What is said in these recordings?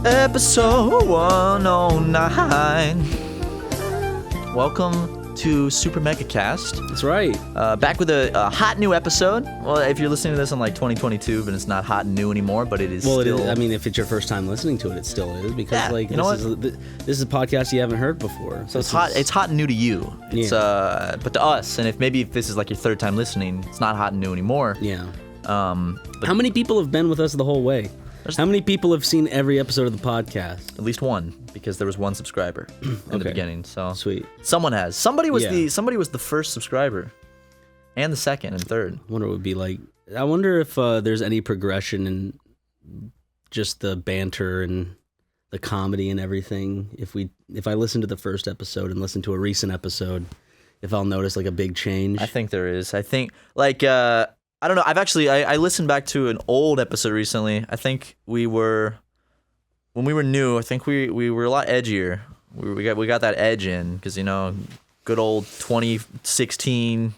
Episode 109. Welcome to SuperMegaCast. That's right. Back with a hot new episode. Well, if you're listening to this in like 2022, but it's not hot and new anymore, but it is still... It is. I mean, if it's your first time listening to it, it still is, because this is a podcast you haven't heard before. So it's hot and new to you. It's, but to us, and if this is like your third time listening, it's not hot and new anymore. Yeah. But how many people have been with us the whole way? How many people have seen every episode of the podcast? At least one, because there was one subscriber in the beginning. So sweet. Someone has. Somebody was the first subscriber, and the second and third. I wonder what it would be like. I wonder if there's any progression in just the banter and the comedy and everything. If I listen to the first episode and listen to a recent episode, if I'll notice like a big change. I think there is. I think like I don't know. I listened back to an old episode recently. I think when we were new, I think we were a lot edgier. We got that edge in because, good old 2016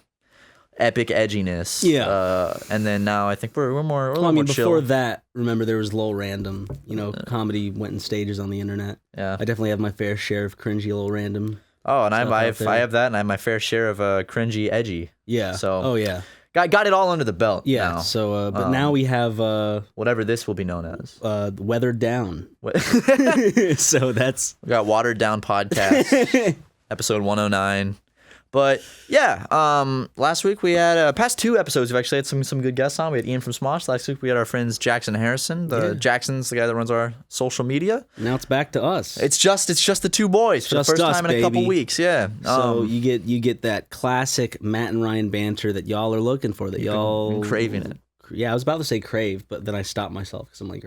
epic edginess. Yeah. And then now I think we're more a little more chill. Before that, remember there was Lil Random. Comedy went in stages on the internet. Yeah. I definitely have my fair share of cringy Lil Random. Oh, and I have that, and I have my fair share of cringy edgy. Yeah. So. Oh yeah. Got it all under the belt. Yeah. Now. So, but now we have whatever this will be known as. Weathered Down. So that's we got Watered Down Podcast, episode 109. But yeah, last week we had past two episodes. We've actually had some good guests on. We had Ian from Smosh. Last week we had our friends Jackson Harrison. Jackson's the guy that runs our social media. Now it's back to us. It's just the two boys for the first time in a couple weeks. Yeah. So you get that classic Matt and Ryan banter that y'all are looking for. That y'all been craving it. Yeah, I was about to say crave, but then I stopped myself because I'm like,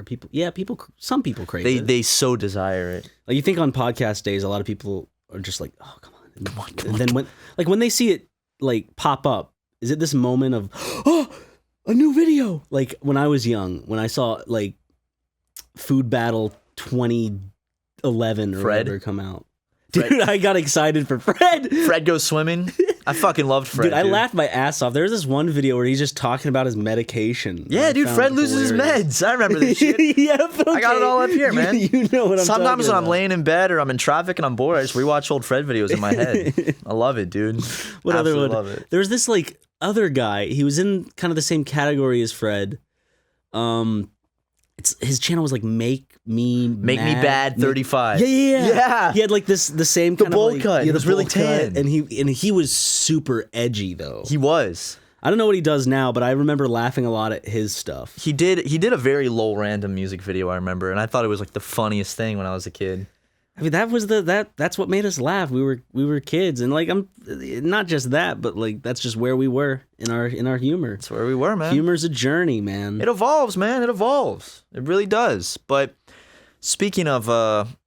some people crave it. They so desire it. Like you think on podcast days, a lot of people are just like, oh come on. And then when they see it like pop up, is it this moment of a new video? Like when I was young, when I saw like Food Battle 2011 or whatever come out. Dude, I got excited for Fred. Fred goes swimming. I fucking loved Fred. Dude, I laughed my ass off. There was this one video where he's just talking about his medication. Yeah, dude, Fred loses his meds. I remember this shit. Yeah, okay. I got it all up here, man. You know what I'm talking about. Sometimes when I'm laying in bed or I'm in traffic and I'm bored, I just rewatch old Fred videos in my head. I love it, dude. What other one? Love it. There was this like other guy. He was in kind of the same category as Fred. His channel was like Make Me Bad 35. Yeah. He had like the same kind bowl of like, cut. He was really tan, and he was super edgy though. He was. I don't know what he does now, but I remember laughing a lot at his stuff. He did a very Lil Random music video, I remember, and I thought it was like the funniest thing when I was a kid. I mean, that's what made us laugh. We were kids, and like I'm not just that, but like that's just where we were in our humor. That's where we were, man. Humor's a journey, man. It evolves, man. It evolves. It really does. But speaking of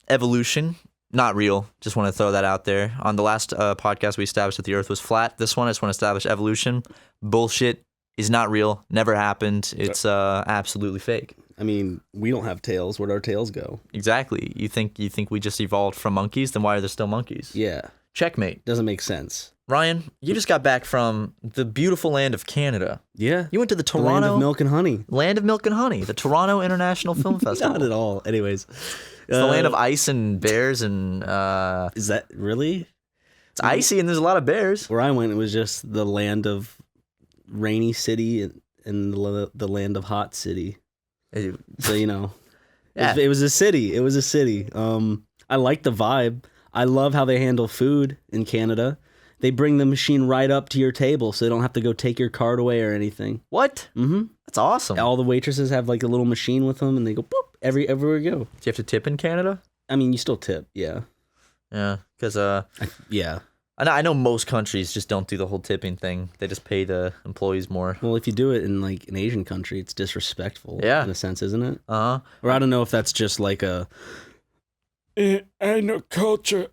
evolution, not real. Just want to throw that out there. On the last podcast, we established that the Earth was flat. This one, I just want to establish evolution. Bullshit is not real. Never happened. It's absolutely fake. I mean, we don't have tails. Where'd our tails go? Exactly. You think we just evolved from monkeys? Then why are there still monkeys? Yeah. Checkmate. Doesn't make sense. Ryan, you just got back from the beautiful land of Canada. Yeah. You went to the Toronto... Land of milk and honey. Land of milk and honey. The Toronto International Film Festival. Not at all. Anyways. It's the land of ice and bears and... Is that really? It's icy and there's a lot of bears. Where I went, it was just the land of rainy city and the land of hot city. So, Yeah. It was a city. It was a city. I like the vibe. I love how they handle food in Canada. They bring the machine right up to your table, so they don't have to go take your card away or anything. What? Mm-hmm. That's awesome. All the waitresses have like a little machine with them, and they go boop everywhere you go. Do you have to tip in Canada? I mean, you still tip, yeah. Yeah, because yeah. I know most countries just don't do the whole tipping thing. They just pay the employees more. Well, if you do it in like an Asian country, it's disrespectful. Yeah. In a sense, isn't it? Uh-huh. Or I don't know if that's just like a... ain't no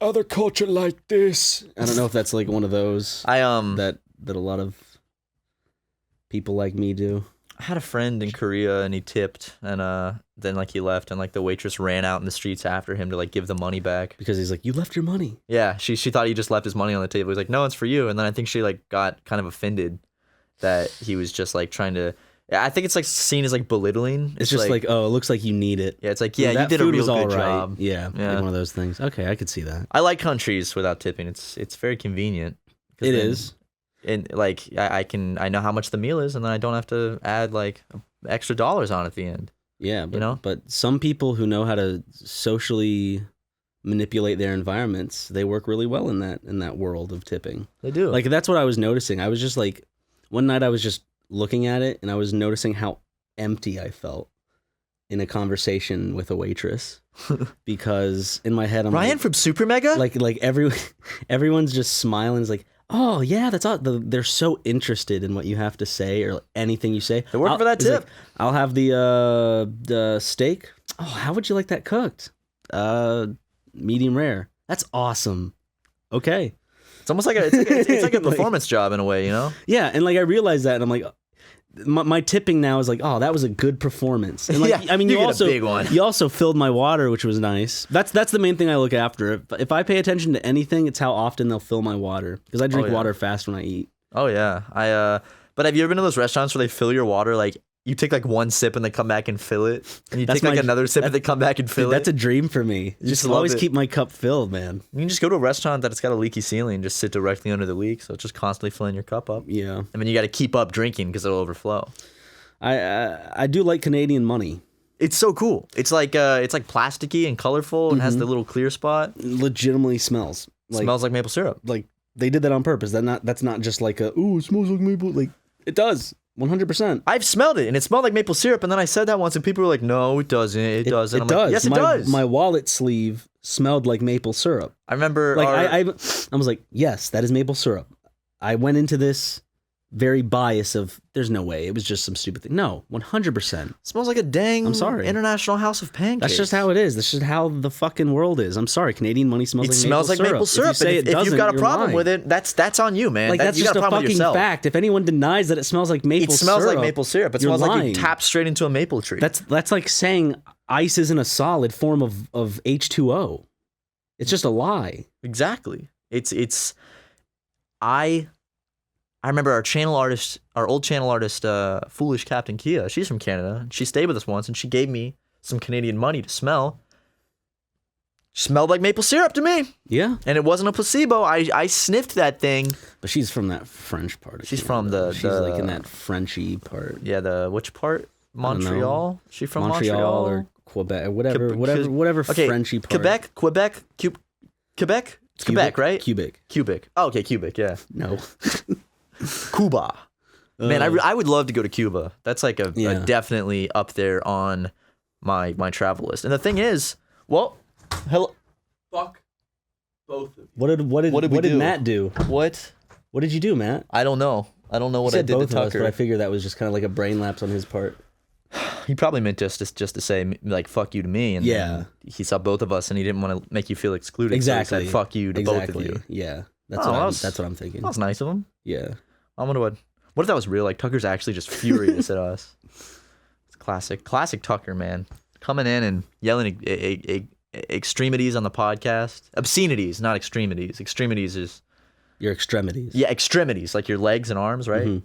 other culture like this. I don't know if that's like one of those that a lot of people like me do. I had a friend in Korea and he tipped and then like he left and like the waitress ran out in the streets after him to like give the money back. Because he's like, you left your money. Yeah, she thought he just left his money on the table. He's like, no, it's for you. And then I think she like got kind of offended that he was just like trying to Yeah, I think it's like seen as like belittling. It's just like, oh, it looks like you need it. Yeah, it's like, yeah, you that did a food real was all good right. job. Yeah, like one of those things. Okay, I could see that. I like countries without tipping. It's very convenient. It is. And like I know how much the meal is, and then I don't have to add like extra dollars on at the end. Yeah, but, you know? But some people who know how to socially manipulate their environments, they work really well in that world of tipping. They do. Like that's what I was noticing. I was just like, one night I was just looking at it, and I was noticing how empty I felt in a conversation with a waitress, because in my head I'm Ryan like, from SuperMega. like everyone's just smiling. It's like, oh yeah, that's all. They're so interested in what you have to say or anything you say. They're working for that tip. Like, I'll have the steak. Oh, how would you like that cooked? Medium rare. That's awesome. Okay. It's almost like it's like a performance job in a way, you know? Yeah, and like I realized that, and I'm like, my tipping now is like, oh, that was a good performance. And like, Yeah, I mean, you get also a big one. You also filled my water, which was nice. That's the main thing I look after. If I pay attention to anything, it's how often they'll fill my water, because I drink water fast when I eat. Oh yeah, but have you ever been to those restaurants where they fill your water like? You take like one sip and they come back and fill it, and you take like another sip and they come back and fill it. That's a dream for me. Just always keep my cup filled, man. You can just go to a restaurant that it's got a leaky ceiling and just sit directly under the leak, so it's just constantly filling your cup up. Yeah. I mean, you got to keep up drinking because it'll overflow. I do like Canadian money. It's so cool. It's like plasticky and colorful and has the little clear spot. Legitimately smells Smells like maple syrup. Like they did that on purpose. That's not just like it smells like maple. Like it does. 100%. I've smelled it, and it smelled like maple syrup. And then I said that once, and people were like, "No, it doesn't. It doesn't." I'm does. like, "Yes, it does." My wallet sleeve smelled like maple syrup. I remember, like I was like, "Yes, that is maple syrup." I went into this very biased of, there's no way, it was just some stupid thing. No, 100%. Smells like a dang I'm sorry. International House of Pancakes. That's just how it is. That's just how the fucking world is. I'm sorry. Canadian money smells like maple syrup. If you say if you've got a problem with it, that's on you, man. Like that's just a fucking fact. If anyone denies that it smells like maple syrup, it smells like maple syrup. It smells lying. like you tapped straight into a maple tree. That's like saying ice isn't a solid form of H2O. It's just a lie. Exactly. I remember our old channel artist, Foolish Captain Kia. She's from Canada. She stayed with us once, and she gave me some Canadian money to smell. Smelled like maple syrup to me. Yeah. And it wasn't a placebo. I sniffed that thing. But she's from that French part of She's Canada. from She's like in that Frenchy part. Yeah, which part? Montreal? She from Montreal or Quebec or whatever okay, Frenchy part. Quebec? It's Quebec, right? Cubic. Oh, okay, Cubic, yeah. No. Cuba. Man, I would love to go to Cuba. That's like a definitely up there on my travel list. And the thing is, well, hello. Fuck both of you. What did Matt do? What did you do, Matt? I don't know. I don't know what I did to Tucker. But I figured that was just kind of like a brain lapse on his part. He probably meant just to say like fuck you to me, and then he saw both of us and he didn't want to make you feel excluded. Exactly. So he said fuck you to both of you. Yeah. That's what I'm thinking. That was nice of him. Yeah. I wonder what if that was real? Like Tucker's actually just furious at us. It's classic Tucker, man, coming in and yelling extremities on the podcast. Obscenities, not extremities. Extremities is your extremities. Yeah, extremities, like your legs and arms, right? Mm-hmm.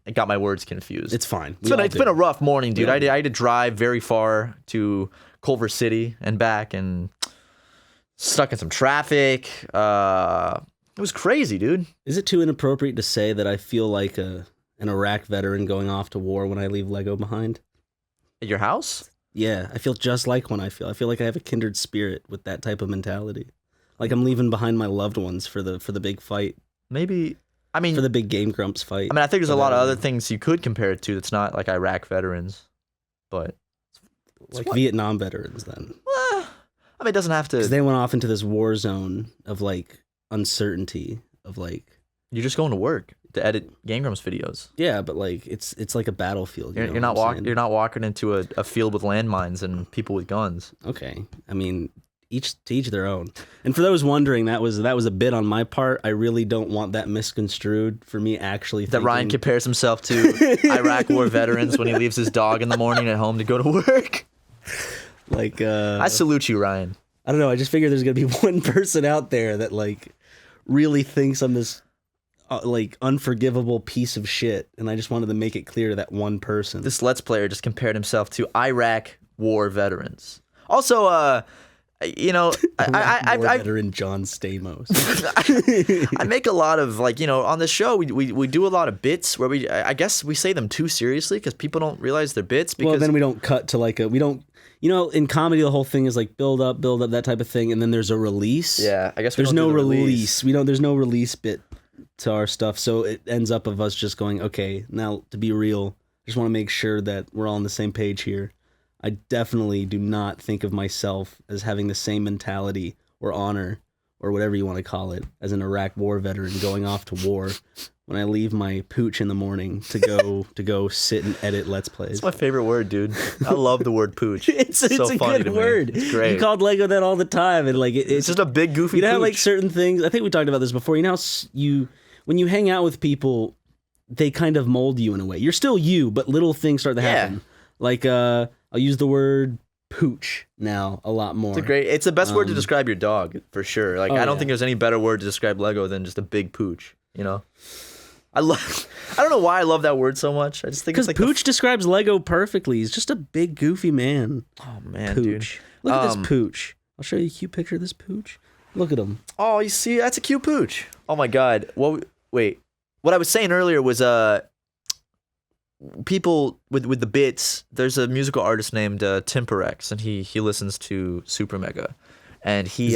I got my words confused. It's fine. It's been a rough morning, dude. I had to drive very far to Culver City and back, and stuck in some traffic. It was crazy, dude. Is it too inappropriate to say that I feel like an Iraq veteran going off to war when I leave Lego behind? At your house? Yeah, I feel just like when I feel like I have a kindred spirit with that type of mentality. Like I'm leaving behind my loved ones for the big fight. Maybe, I mean, for the big Game Grumps fight. I mean, I think there's a lot of other things you could compare it to that's not like Iraq veterans, but like Vietnam veterans then. I mean, it doesn't have to. Because they went off into this war zone of like uncertainty of like. You're just going to work to edit Game Grumps videos. Yeah, but like it's like a battlefield. You're not walking into a field with landmines and people with guns. Okay, I mean, each their own. And for those wondering, that was a bit on my part. I really don't want that misconstrued for me actually. That Ryan compares himself to Iraq war veterans when he leaves his dog in the morning at home to go to work. Like I salute you, Ryan. I don't know. I just figure there's gonna be one person out there that like really thinks I'm this like unforgivable piece of shit, and I just wanted to make it clear to that one person. This Let's Player just compared himself to Iraq war veterans. Also, you know, I veteran John Stamos. I make a lot of, like, you know, on the show we do a lot of bits where I guess we say them too seriously because people don't realize they're bits. Because well, then we don't cut to like we don't. You know, in comedy, the whole thing is like build up, that type of thing, and then there's a release. Yeah, I guess there's no release. There's no release bit to our stuff, so it ends up of us just going, okay, now to be real, I just want to make sure that we're all on the same page here. I definitely do not think of myself as having the same mentality or honor or whatever you want to call it as an Iraq war veteran going off to war when I leave my pooch in the morning to go sit and edit Let's Plays. It's my favorite word, dude. I love the word pooch. it's so a funny good to word. Me. It's great. You called Lego that all the time, and like it's just a big goofy. You know pooch. how like certain things. I think we talked about this before. You know how when you hang out with people, they kind of mold you in a way. You're still you, but little things start to happen. Like I'll use the word pooch now a lot more. It's the best word to describe your dog for sure. Like I don't think there's any better word to describe Lego than just a big pooch. You know, I don't know why I love that word so much. I just think because like pooch describes Lego perfectly. He's just a big goofy man. Oh man, pooch. Dude. Look at this pooch. I'll show you a cute picture of this pooch. Look at him. Oh, you see, that's a cute pooch. Oh my god. Wait. What I was saying earlier was people with the bits. There's a musical artist named Timperex, and he listens to SuperMega, and he's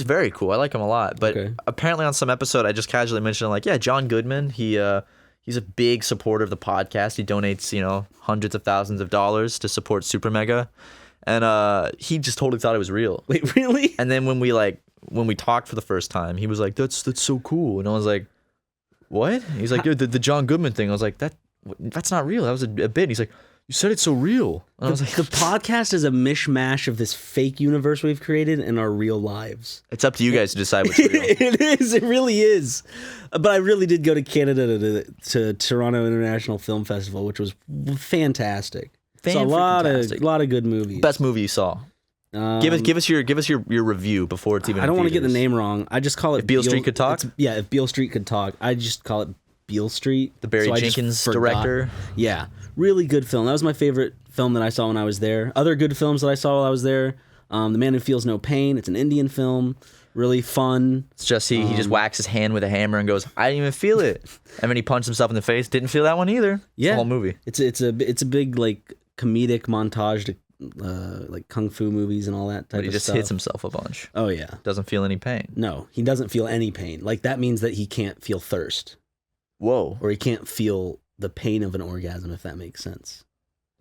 very cool. I like him a lot. But apparently on some episode, I just casually mentioned like, yeah, John Goodman. He's a big supporter of the podcast. He donates hundreds of thousands of dollars to support SuperMega, and he just totally thought it was real. Wait, really? And then when we talked for the first time, he was like, "That's so cool," and I was like, "What?" He's like, "Dude, the John Goodman thing." I was like, That's not real. That was a bit. He's like, you said it's so real. And I was like, the podcast is a mishmash of this fake universe we've created and our real lives. It's up to you guys to decide what's real. It is. It really is. But I really did go to Canada to Toronto International Film Festival, which was fantastic. Saw a lot of good movies. Best movie you saw. Give us your review before it's even. I don't want to get the name wrong. I just call it If Beale Street Could Talk. If Beale Street Could Talk, I just call it Beale Street. The Barry Jenkins director. Yeah, really good film. That was my favorite film that I saw when I was there. Other good films that I saw while I was there. The Man Who Feels No Pain. It's an Indian film. Really fun. It's just he just whacks his hand with a hammer and goes, I didn't even feel it. And then he punched himself in the face. Didn't feel that one either. Yeah, the whole movie. It's a big like comedic montage to like kung fu movies and all that type of stuff. But he just hits himself a bunch. Oh yeah. Doesn't feel any pain. No, he doesn't feel any pain. Like that means that he can't feel thirst. Whoa. Or he can't feel the pain of an orgasm, if that makes sense.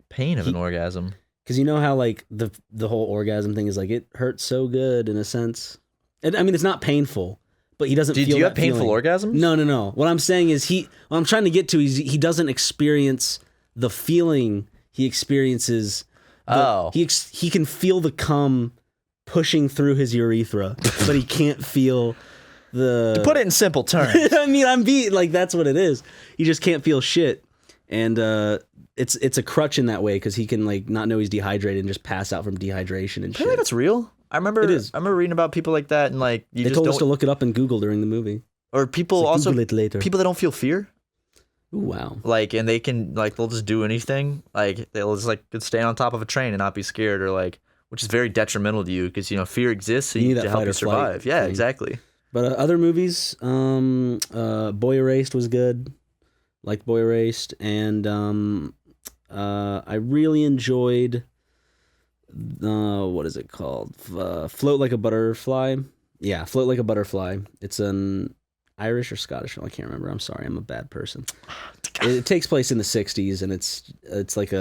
Pain of an orgasm? Because you know how like the whole orgasm thing is like it hurts so good in a sense. I mean, it's not painful, but he doesn't feel Do you that have painful feeling. orgasms? No. What I'm saying is what I'm trying to get to is he doesn't experience the feeling he experiences. He can feel the cum pushing through his urethra, but he can't feel the... To put it in simple terms. I mean, like, that's what it is. He just can't feel shit. And it's a crutch in that way because he can, like, not know he's dehydrated and just pass out from dehydration and shit. Really, that's real? I remember reading about people like that, and, like, they told us to look it up in Google during the movie. Or people also... Google it later. People that don't feel fear. Ooh, wow. Like, and they can, like, they'll just do anything. Like, they'll just, like, stand on top of a train and not be scared, or, like, which is very detrimental to you because, fear exists so you need that to help fight you or survive. flight Yeah, thing. exactly. But other movies, Boy Erased was good. Liked Boy Erased. And I really enjoyed, what is it called? Float Like a Butterfly. Yeah, Float Like a Butterfly. It's an Irish or Scottish film. I can't remember. I'm sorry. I'm a bad person. It takes place in the 60s, and it's like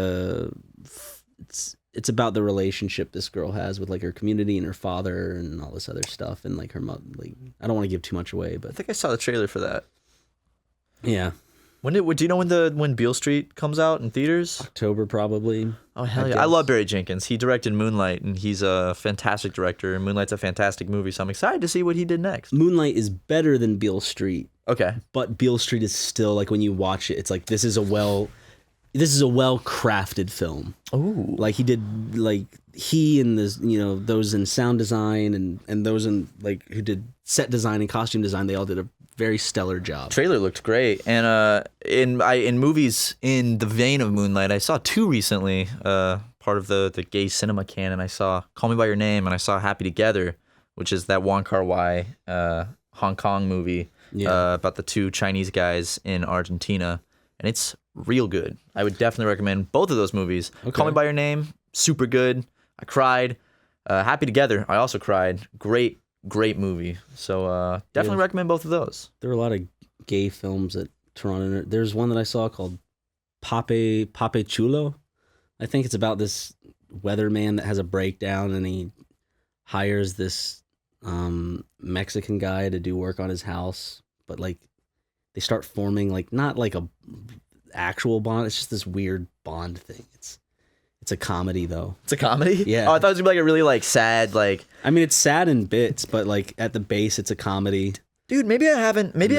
it's about the relationship this girl has with like her community and her father and all this other stuff, and like her mother. Like, I don't want to give too much away, but I think I saw the trailer for that. Yeah. Do you know when Beale Street comes out in theaters? October probably. Oh hell yeah! I love Barry Jenkins. He directed Moonlight, and he's a fantastic director. And Moonlight's a fantastic movie, so I'm excited to see what he did next. Moonlight is better than Beale Street. Okay. But Beale Street is still like when you watch it, it's like this is a well crafted film. Ooh. Like he did he and this those in sound design and those in like who did set design and costume design, they all did a very stellar job. Trailer looked great, and in movies in the vein of Moonlight, I saw 2 recently. Part of the gay cinema canon. I saw Call Me by Your Name, and I saw Happy Together, which is that Wong Kar-wai Hong Kong movie about the 2 Chinese guys in Argentina, and it's real good. I would definitely recommend both of those movies. Okay. Call Me by Your Name, super good. I cried. Happy Together, I also cried. Great movie. So definitely recommend both of those. There were a lot of gay films at Toronto. There's one that I saw called Pape Chulo. I think it's about this weatherman that has a breakdown, and he hires this Mexican guy to do work on his house. But like, they start forming like not like a actual bond. It's just this weird bond thing. It's a comedy though. It's a comedy? Yeah. Oh, I thought it was gonna be like a really like sad like. I mean, it's sad in bits, but like at the base, it's a comedy. Dude, maybe I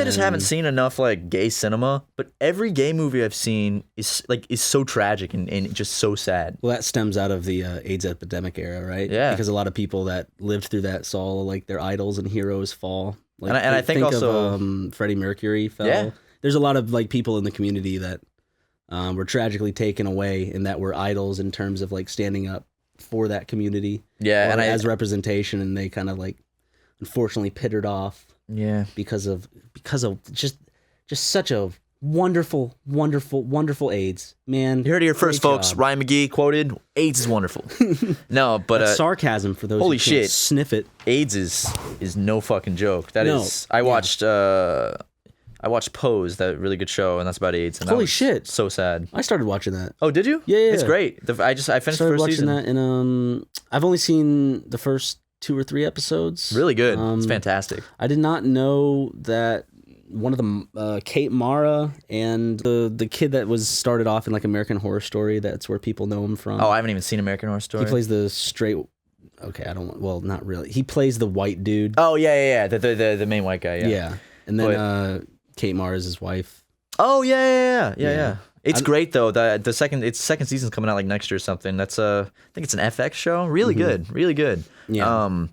just haven't seen enough like gay cinema, but every gay movie I've seen is so tragic and just so sad. Well, that stems out of the AIDS epidemic era, right? Yeah. Because a lot of people that lived through that saw like their idols and heroes fall. Like, and I think also of, Freddie Mercury fell. Yeah. There's a lot of like people in the community that were tragically taken away and that were idols in terms of like standing up for that community. Yeah, and as representation, and they kind of like unfortunately pittered off. Yeah, because of just such a wonderful AIDS, man. You heard it here first, folks. Ryan McGee quoted, "AIDS is wonderful." No, but that's sarcasm for those holy who can't shit, sniff it. AIDS is no fucking joke. That is. I watched Pose, that really good show, and that's about AIDS. And holy shit, so sad. I started watching that. Oh, did you? Yeah. It's great. I finished the first season. That, and I've only seen the first 2 or 3 episodes. Really good. It's fantastic. I did not know that one of the Kate Mara and the kid that was started off in like American Horror Story. That's where people know him from. Oh, I haven't even seen American Horror Story. He plays the straight. Okay, I don't want. Well, not really. He plays the white dude. Oh yeah. The main white guy. Yeah. And then Kate Mara is his wife. Oh yeah. It's great though. The second season's coming out like next year or something. That's I think it's an FX show. Really good. Really good. Yeah.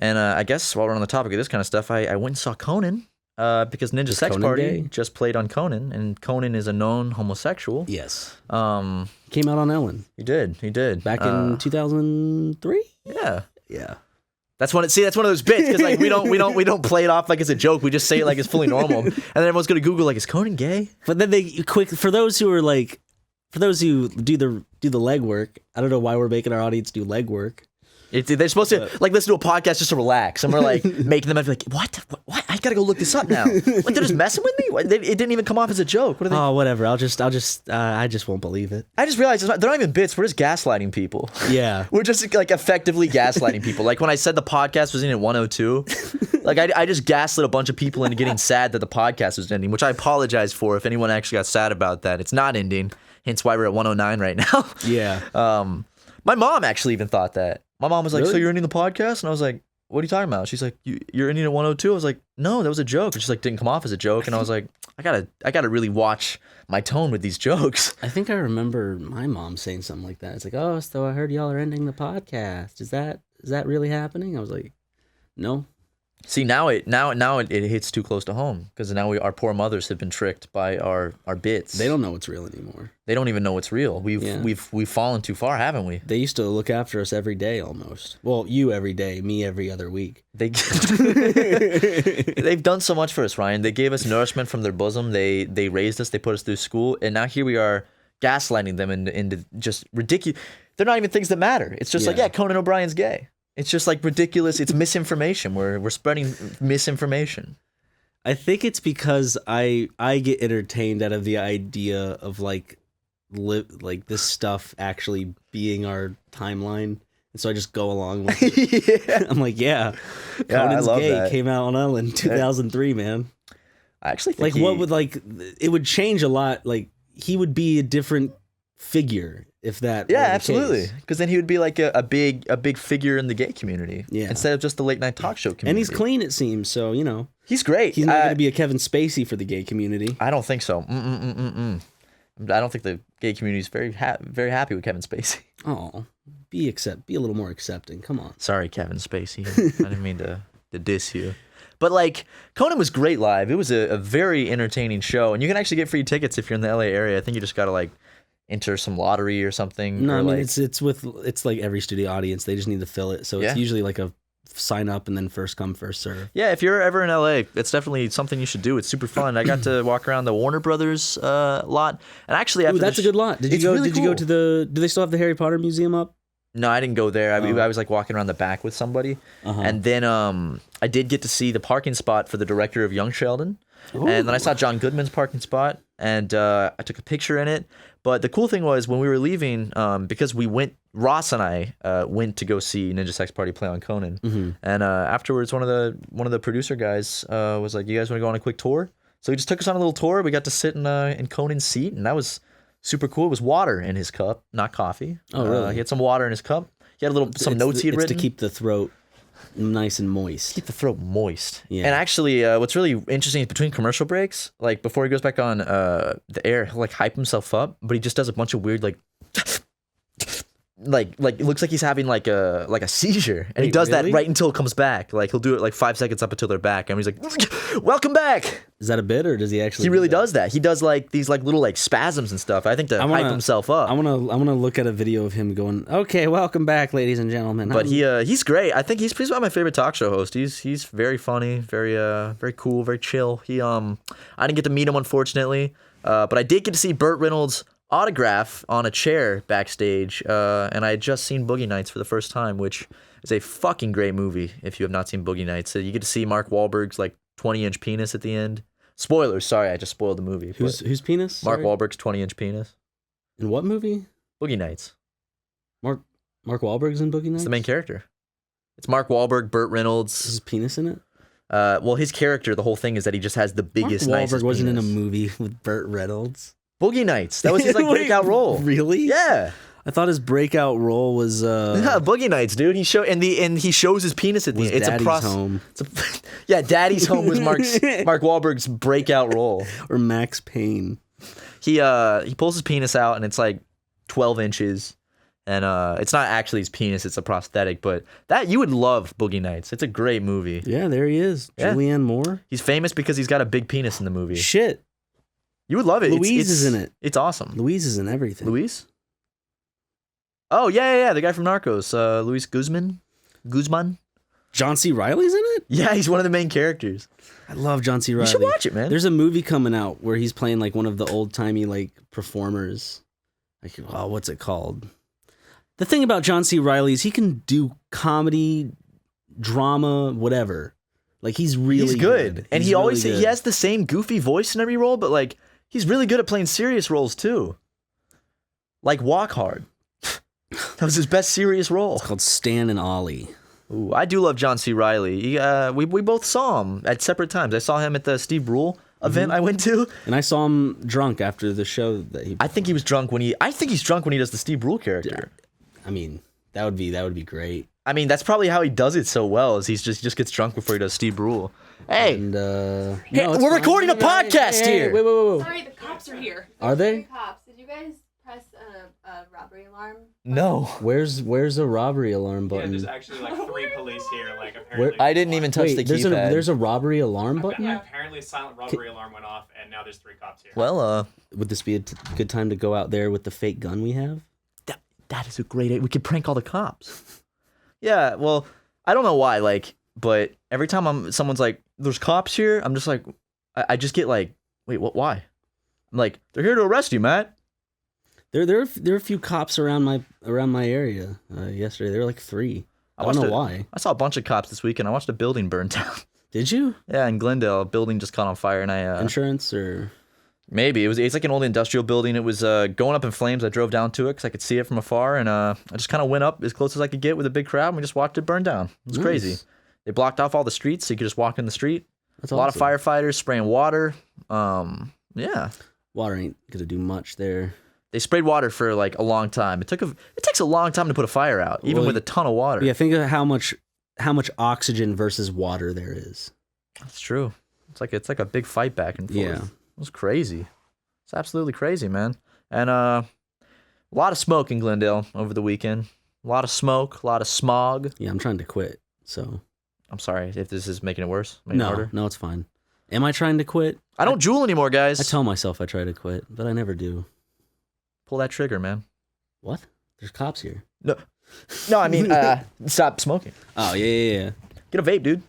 And I guess while we're on the topic of this kind of stuff, I went and saw Conan because Ninja Sex Conan Party gay? just played on Conan, and Conan is a known homosexual. Yes. He came out on Ellen. He did. Back in 2003? Yeah. Yeah. That's one of those bits because like we don't play it off like it's a joke. We just say it like it's fully normal, and then everyone's gonna Google like, is Conan gay? But then for those who do the legwork. I don't know why we're making our audience do legwork. They're supposed to like listen to a podcast just to relax, and we're like making them be like, what? I gotta go look this up now. What, they're just messing with me? It didn't even come off as a joke. What are they? Oh, whatever. I just won't believe it. I just realized they're not even bits. We're just gaslighting people. Yeah, we're just like effectively gaslighting people. Like when I said the podcast was ending at 102, like I just gaslit a bunch of people into getting sad that the podcast was ending, which I apologize for if anyone actually got sad about that. It's not ending, hence why we're at 109 right now. Yeah. My mom actually even thought that. My mom was like, Really? "So you're ending the podcast?" And I was like, "What are you talking about?" She's like, "You're ending at 102." I was like, "No, that was a joke." And she's like, "Didn't come off as a joke." And I was like, I gotta really watch my tone with these jokes. I think I remember my mom saying something like that. It's like, "Oh, so I heard y'all are ending the podcast. Is that really happening?" I was like, "No." See, now it hits too close to home because now our poor mothers have been tricked by our bits. They don't know what's real anymore. They don't even know what's real. We've fallen too far, haven't we? They used to look after us every day almost. Well, you every day, me every other week. They've done so much for us, Ryan. They gave us nourishment from their bosom. They raised us. They put us through school, and now here we are gaslighting them into just ridiculous. They're not even things that matter. It's just like, Conan O'Brien's gay. It's just like ridiculous. It's misinformation. We're spreading misinformation. I think it's because I get entertained out of the idea of like this stuff actually being our timeline, and so I just go along with it. Yeah. I'm like, Conan's gay that. Came out on Ellen 2003, man. I actually think what would it would change a lot. Like he would be a different figure if that. Yeah, absolutely. Because then he would be like a big figure in the gay community. Yeah. Instead of just the late night talk show community. And he's clean, it seems. So he's great. He's not going to be a Kevin Spacey for the gay community. I don't think so. I don't think the gay community is very happy with Kevin Spacey. Oh, be a little more accepting. Come on. Sorry, Kevin Spacey. I didn't mean to diss you. But like Conan was great live. It was a very entertaining show, and you can actually get free tickets if you're in the LA area. I think you just gotta like enter some lottery or something. No, or I mean like, it's like every studio audience. They just need to fill it. So it's usually like a sign up and then first come first serve. Yeah, if you're ever in LA, it's definitely something you should do. It's super fun. I got to walk around the Warner Brothers lot, and actually after that's a good lot. Did you go? Really did you go to the? Do they still have the Harry Potter museum up? No, I didn't go there. I was like walking around the back with somebody, and then I did get to see the parking spot for the director of Young Sheldon, and then I saw John Goodman's parking spot, and I took a picture in it. But the cool thing was when we were leaving, because Ross and I went to go see Ninja Sex Party play on Conan, and afterwards one of the producer guys was like, "You guys want to go on a quick tour?" So he just took us on a little tour. We got to sit in Conan's seat, and that was super cool. It was water in his cup, not coffee. Oh, really? He had some water in his cup. He had some notes he had written to keep the throat nice and moist. Keep the throat moist. Yeah. And actually, what's really interesting is between commercial breaks, like before he goes back on the air, he'll like hype himself up, but he just does a bunch of weird like it looks like he's having like a seizure, and he does that right until it comes back. Like he'll do it like 5 seconds up until they're back, and he's like, "Welcome back." Is that a bit, or does he actually? He really does that. He does like these like little like spasms and stuff. I think to hype himself up. I wanna look at a video of him going, "Okay, welcome back, ladies and gentlemen." But he's great. I think he's about my favorite talk show host. He's very funny, very cool, very chill. I didn't get to meet him unfortunately, but I did get to see Burt Reynolds' autograph on a chair backstage, and I had just seen Boogie Nights for the first time, which is a fucking great movie if you have not seen Boogie Nights. So you get to see Mark Wahlberg's like 20-inch penis at the end. Spoilers, sorry, I just spoiled the movie. Whose penis? Mark Wahlberg's 20-inch penis. In what movie? Boogie Nights. Mark Wahlberg's in Boogie Nights? It's the main character. It's Mark Wahlberg, Burt Reynolds. Is his penis in it? Well, his character, the whole thing is that he just has the biggest, nicest Mark Wahlberg wasn't penis. in a movie with Burt Reynolds. Boogie Nights. That was his like breakout role. Really? Yeah. I thought his breakout role was yeah, Boogie Nights, dude. He shows his penis at the end. It's Daddy's Home. Yeah, Daddy's Home was Mark Wahlberg's breakout role. Or Max Payne. He pulls his penis out and it's like 12 inches. And it's not actually his penis, it's a prosthetic, but that you would love Boogie Nights. It's a great movie. Yeah, there he is. Yeah. Julianne Moore. He's famous because he's got a big penis in the movie. Shit. You would love it. Louise is in it. It's awesome. Louise is in everything. Louise? Oh, yeah. The guy from Narcos. Luis Guzman? John C. Reilly's in it? Yeah, he's one of the main characters. I love John C. Reilly. You should watch it, man. There's a movie coming out where he's playing like one of the old-timey like performers. Like, oh, what's it called? The thing about John C. Reilly is he can do comedy, drama, whatever. Like he's really good. And he always really he has the same goofy voice in every role, but like he's really good at playing serious roles too. Like Walk Hard. That was his best serious role. It's called Stan and Ollie. Ooh, I do love John C. Reilly. We both saw him at separate times. I saw him at the Steve Brule event I went to, and I saw him drunk after the show that he. I think he's drunk when he does the Steve Brule character. I mean, that would be great. I mean, that's probably how he does it so well. Is he just gets drunk before he does Steve Brule. Hey, and, hey, we're recording a podcast here. Wait. Sorry, the cops are here. Are they? Cops. Did you guys press a robbery alarm? No. Where's a robbery alarm button? Yeah, there's actually like 3 police here. Like apparently. I didn't even touch the keypad. There's a robbery alarm button? Yeah, apparently a silent robbery alarm went off, and now there's 3 cops here. Well, would this be a good time to go out there with the fake gun we have? That is a great idea. We could prank all the cops. Yeah, well, I don't know why, like, but every time someone's like, "There's cops here," I'm just like, I just get like, "Wait, what? Why?" I'm like, "They're here to arrest you, Matt." There are a few cops around my area. Yesterday there were like 3. I don't know why. I saw a bunch of cops this weekend. I watched a building burn down. Did you? Yeah, in Glendale, a building just caught on fire, and I insurance or. Maybe it's like an old industrial building. It was going up in flames. I drove down to it because I could see it from afar, and I just kind of went up as close as I could get with a big crowd, and we just watched it burn down. It was crazy. They blocked off all the streets, so you could just walk in the street. That's a lot of firefighters spraying water. Yeah. Water ain't gonna do much there. They sprayed water for like a long time. It takes a long time to put a fire out, even with a ton of water. Yeah, think of how much oxygen versus water there is. That's true. It's like a big fight back and forth. Yeah. It was crazy. It's absolutely crazy, man. And a lot of smoke in Glendale over the weekend. A lot of smoke, a lot of smog. Yeah, I'm trying to quit. So I'm sorry if this is making it worse. Making it harder. No, it's fine. Am I trying to quit? I don't drool anymore, guys. I tell myself I try to quit, but I never do. Pull that trigger, man. What? There's cops here. No, I mean, stop smoking. Oh, yeah. Get a vape, dude.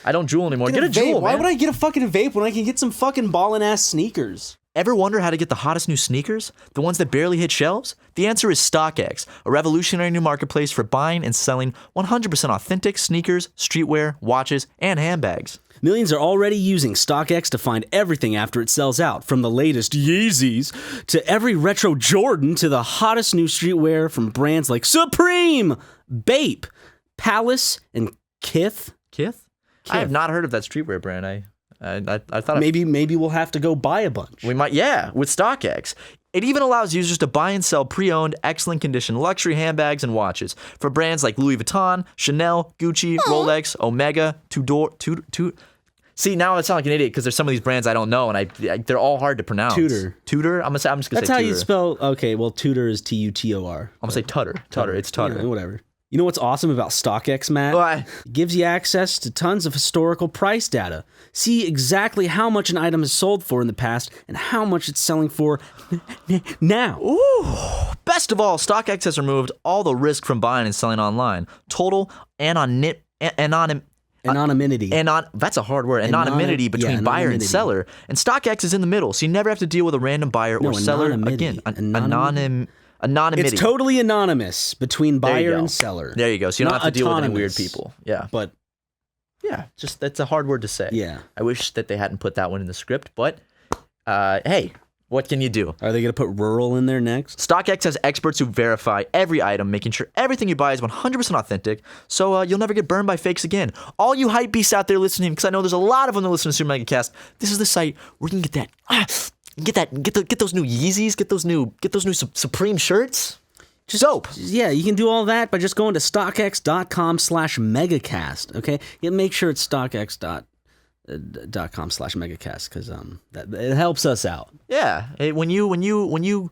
I don't drool anymore. Get a Juul, man. Why would I get a fucking vape when I can get some fucking ballin' ass sneakers? Ever wonder how to get the hottest new sneakers? The ones that barely hit shelves? The answer is StockX, a revolutionary new marketplace for buying and selling 100% authentic sneakers, streetwear, watches, and handbags. Millions are already using StockX to find everything after it sells out, from the latest Yeezys to every retro Jordan to the hottest new streetwear from brands like Supreme, Bape, Palace, and Kith. Kith? I have not heard of that streetwear brand. I thought maybe we'll have to go buy a bunch. We might, with StockX. It even allows users to buy and sell pre-owned, excellent condition luxury handbags and watches for brands like Louis Vuitton, Chanel, Gucci, Rolex, Omega, Tudor. See, now I sound like an idiot because there's some of these brands I don't know, and they're all hard to pronounce. Tudor. I'm just gonna say That's how Tudor. you spell. Okay, well, Tudor is Tutor. I'm gonna say Tutter. It's Tutter. Yeah, whatever. You know what's awesome about StockX, Matt? What? It gives you access to tons of historical price data. See exactly how much an item has sold for in the past and how much it's selling for now. Ooh. Best of all, StockX has removed all the risk from buying and selling online. Total anonymity. That's a hard word. Anonymity between buyer and seller. And StockX is in the middle, so you never have to deal with a random buyer or seller again. Anonymity. It's totally anonymous between buyer and seller. There you go. So you don't have to deal with any weird people. Yeah. But just that's a hard word to say. Yeah. I wish that they hadn't put that one in the script, but hey, what can you do? Are they going to put rural in there next? StockX has experts who verify every item, making sure everything you buy is 100% authentic, so you'll never get burned by fakes again. All you hype beasts out there listening, because I know there's a lot of them that listen to SuperMegaCast, this is the site where you can get that. Get those new Yeezys, get those new Supreme shirts. Dope. Yeah, you can do all that by just going to StockX.com/megacast. Okay, make sure it's StockX.com/megacast because it helps us out. Yeah, when you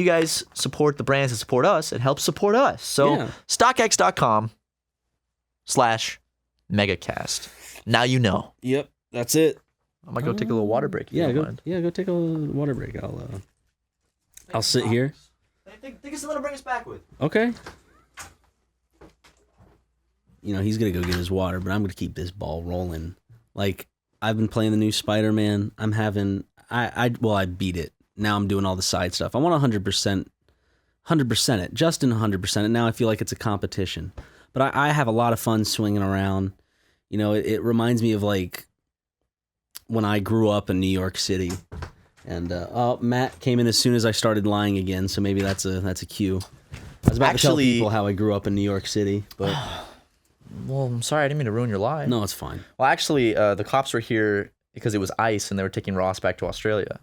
guys support the brands that support us, it helps support us. So StockX.com/megacast. Now you know. Yep, that's it. I might go take a little water break. Go take a little water break. I'll sit here. Think of something to bring us back with. Okay. He's gonna go get his water, but I'm gonna keep this ball rolling. Like, I've been playing the new Spider-Man. I beat it. Now I'm doing all the side stuff. I want 100% it. Justin 100% it. Now I feel like it's a competition. But I have a lot of fun swinging around. It reminds me of like when I grew up in New York City. And Matt came in as soon as I started lying again, so maybe that's a cue. I was about to tell people how I grew up in New York City, but well, I'm sorry, I didn't mean to ruin your lie. No, it's fine. Well, actually, the cops were here because it was ice, and they were taking Ross back to Australia.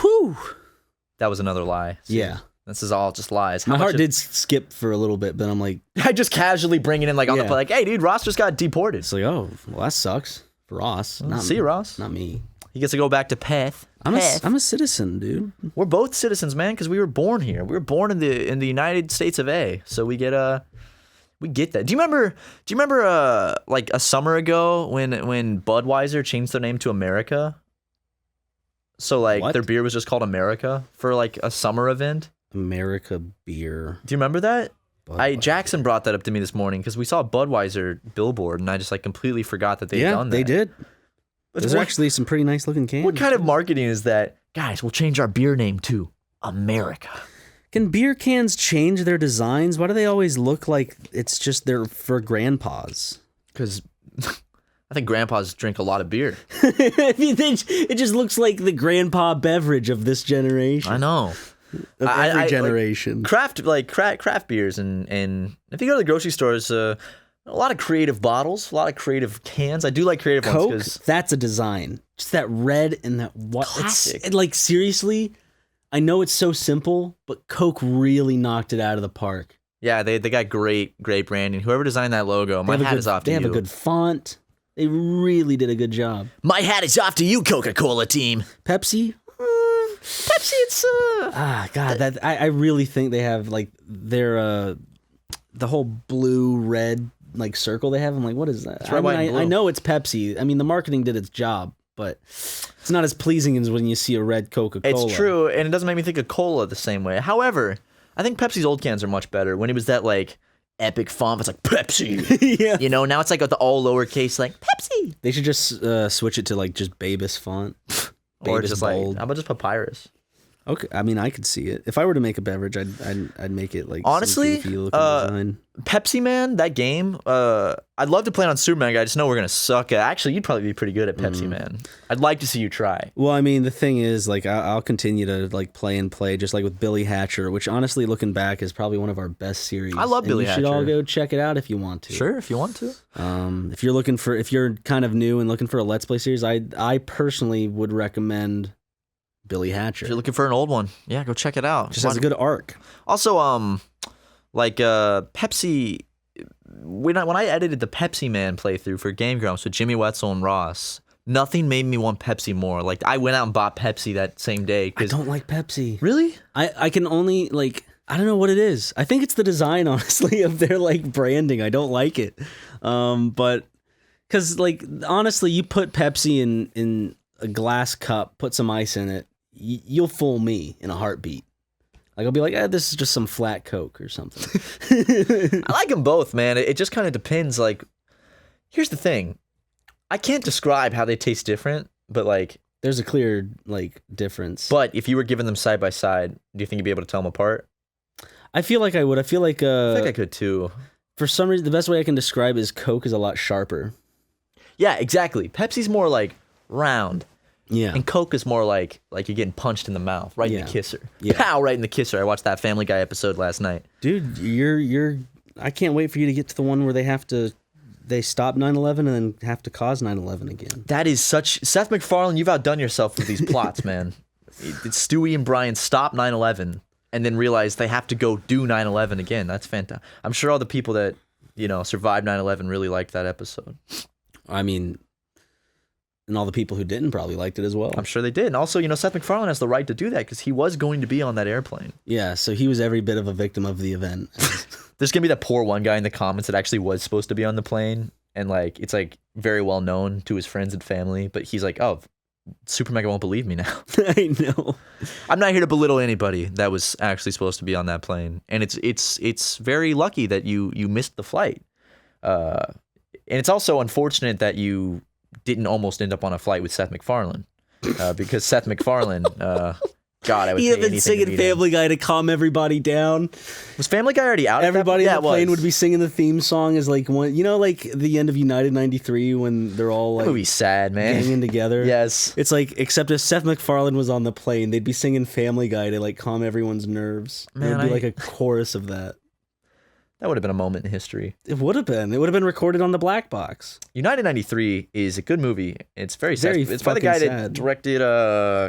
Whew. That was another lie. See, yeah. This is all just lies. My heart did skip for a little bit, but I'm like, I just casually bring it in like on the play, like, hey, dude, Ross just got deported. It's like, oh, well, that sucks for Ross. See you, Ross. Not me. He gets to go back to Perth. I'm a citizen, dude. We're both citizens, man, because we were born here. We were born in the United States of A. So we get that. Do you remember like a summer ago when Budweiser changed their name to America? So like their beer was just called America for like a summer event. America beer. Do you remember that? Jackson brought that up to me this morning because we saw a Budweiser billboard and I just like completely forgot that they'd done that. They did. There's actually some pretty nice looking cans. What kind of marketing is that? Guys, we'll change our beer name to America. Can beer cans change their designs? Why do they always look like it's just they're for grandpas? Because I think grandpas drink a lot of beer. I mean, it just looks like the grandpa beverage of this generation. I know. Of every generation. Like, craft beers and if you go to the grocery stores, a lot of creative bottles, a lot of creative cans. I do like creative Coke, ones. That's a design. Just that red and that white. Classic. Like, seriously, I know it's so simple, but Coke really knocked it out of the park. Yeah, they got great branding. Whoever designed that logo, my hat is off to you. They have a good font. They really did a good job. My hat is off to you, Coca-Cola team. Pepsi? Pepsi, it's God, I really think they have like their the whole blue red like circle they have. I'm like, what is that? It's red, white, and blue. I know it's Pepsi. I mean, the marketing did its job, but it's not as pleasing as when you see a red Coca-Cola. It's true, and it doesn't make me think of cola the same way. However, I think Pepsi's old cans are much better. When it was that like epic font, it's like Pepsi. Yeah. You know, now it's like the all lowercase, like Pepsi. They should just switch it to like just Babus font. Or Babus just bold. like, how about just papyrus? Okay, I mean, I could see it. If I were to make a beverage, I'd make it like honestly, some goofy looking design. Pepsi Man, that game. I'd love to play it on SuperMega. I just know we're gonna suck at. Actually, you'd probably be pretty good at Pepsi Man. I'd like to see you try. Well, I mean, the thing is, like, I'll continue to like play, just like with Billy Hatcher, which honestly, looking back, is probably one of our best series. I love Billy Hatcher. You should all Hatcher. go check it out if you want to. Sure, if you want to. If you're kind of new and looking for a Let's Play series, I personally would recommend Billy Hatcher. If you're looking for an old one, yeah, go check it out. Just has a good arc. Also, Pepsi. When I edited the Pepsi Man playthrough for Game Grumps with Jimmy Wetzel and Ross, nothing made me want Pepsi more. Like, I went out and bought Pepsi that same day. I don't like Pepsi. Really? I can only like, I don't know what it is. I think it's the design, honestly, of their like branding. I don't like it. But because like honestly, you put Pepsi in a glass cup, put some ice in it, you'll fool me in a heartbeat. Like, I'll be like, this is just some flat Coke or something. I like them both, man. It just kind of depends. Like, here's the thing. I can't describe how they taste different, but like... There's a clear, like, difference. But if you were given them side by side, do you think you'd be able to tell them apart? I feel like I would. I feel like... I think I could, too. For some reason, the best way I can describe is Coke is a lot sharper. Yeah, exactly. Pepsi's more, like, round. Yeah. And Coke is more like you're getting punched in the mouth, right in the kisser. Yeah. Pow, right in the kisser. I watched that Family Guy episode last night. Dude, I can't wait for you to get to the one where they stop 9/11 and then have to cause 9/11 again. That is such... Seth MacFarlane, you've outdone yourself with these plots, man. It's Stewie and Brian stop 9/11 and then realize they have to go do 9/11 again. That's fantastic. I'm sure all the people that, survived 9/11 really liked that episode. I mean... And all the people who didn't probably liked it as well. I'm sure they did. And also, Seth MacFarlane has the right to do that because he was going to be on that airplane. Yeah, so he was every bit of a victim of the event. There's going to be that poor one guy in the comments that actually was supposed to be on the plane. And, it's, very well known to his friends and family. But he's like, oh, SuperMega won't believe me now. I know. I'm not here to belittle anybody that was actually supposed to be on that plane. And it's very lucky that you missed the flight. And it's also unfortunate that you... didn't almost end up on a flight with Seth MacFarlane because Seth MacFarlane, God, I would. He had been singing Family Guy to calm everybody down. Was Family Guy already out? Everybody on the plane would be singing the theme song as like one, like the end of United '93 when they're all like that movie's sad, man, hanging together. Yes, it's like except if Seth MacFarlane was on the plane, they'd be singing Family Guy to like calm everyone's nerves. Man, it would be like a chorus of that. That would have been a moment in history. It would have been. It would have been recorded on the black box. United 93 is a good movie. It's very sad. It's by the guy that directed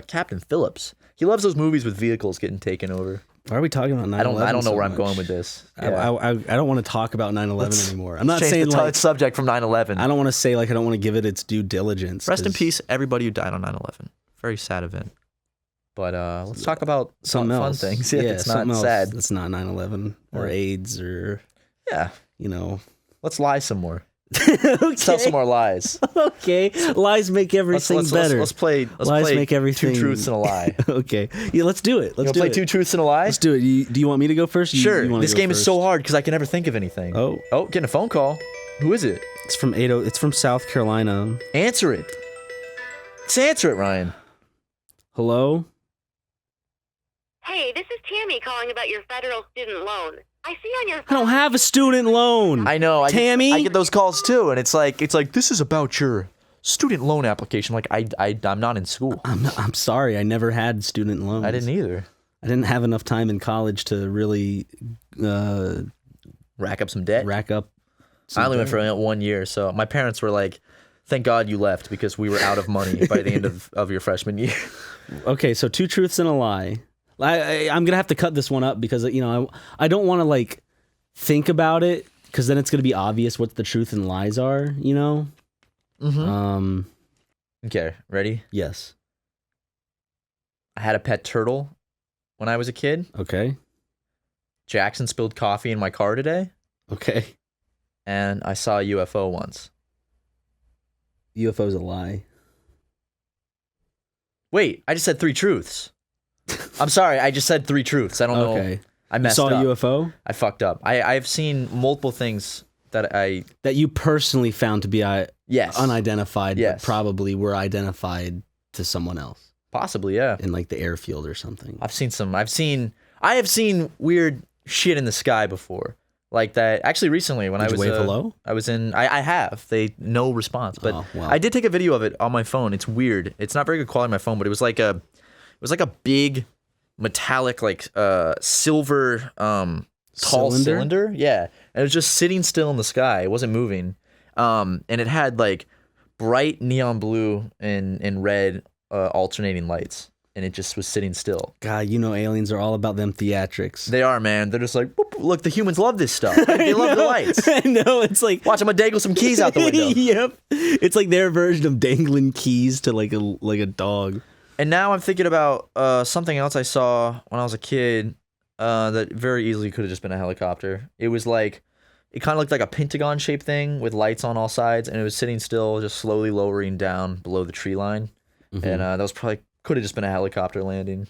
Captain Phillips. He loves those movies with vehicles getting taken over. Why are we talking about 9/11? I don't know where I'm going with this. Yeah. I don't want to talk about 9/11 anymore. I'm not saying the subject from 9/11. I don't want to say I don't want to give it its due diligence. Rest in peace, everybody who died on 9/11. Very sad event. But let's talk about some fun things. Yeah, it's not sad. It's not 9/11 or AIDS or Let's lie some more. Okay. Let's tell some more lies. Okay, lies make everything better. Let's play. Lies make everything. 2 truths and a lie. Okay, yeah, let's do it. Let's play 2 truths and a lie. Let's do it. Do you want me to go first? Sure. This game is so hard because I can never think of anything. Oh, getting a phone call. Who is it? It's from It's from South Carolina. Answer it. Let's answer it, Ryan. Hello. Hey, this is Tammy calling about your federal student loan. I see on your phone. I don't have a student loan. I know, Tammy. I get those calls too, and it's like this is about your student loan application. Like I'm not in school. I'm sorry. I never had student loans. I didn't either. I didn't have enough time in college to really rack up some debt. I only went for 1 year, so my parents were like, "Thank God you left because we were out of money by the end of your freshman year." Okay, so 2 truths and a lie. I'm gonna have to cut this one up because I don't want to think about it because then it's gonna be obvious what the truth and lies are. Mm-hmm. Okay, ready? Yes. I had a pet turtle when I was a kid. Okay. Jackson spilled coffee in my car today. Okay. and I saw a UFO once. UFO's a lie. Wait, I just said 3 truths. I'm sorry, I just said 3 truths. I don't know. Okay. I You messed saw up. a UFO? I fucked up. I've seen multiple things that you personally found to be yes. unidentified, Yes. but probably were identified to someone else Possibly, yeah. in like the airfield or something. I have seen weird shit in the sky before. Like that. Actually, recently when Did I you was wave hello? I was in. I have. No response. But Oh, wow. I did take a video of it on my phone. It's weird. It's not very good quality on my phone, but it was like a big metallic like silver tall cylinder. Yeah, and it was just sitting still in the sky. It wasn't moving. And it had like bright neon blue and red alternating lights. And it just was sitting still. God, you know aliens are all about them theatrics. They are, man. They're just like, boop, boop. Look, the humans love this stuff. Like, they love the lights. I know, it's like... Watch, I'm gonna dangle some keys out the window. Yep. It's like their version of dangling keys to like a dog. And now I'm thinking about something else I saw when I was a kid that very easily could have just been a helicopter. It was like, it kind of looked like a pentagon-shaped thing with lights on all sides, and it was sitting still, just slowly lowering down below the tree line. Mm-hmm. And that was probably... Could have just been a helicopter landing.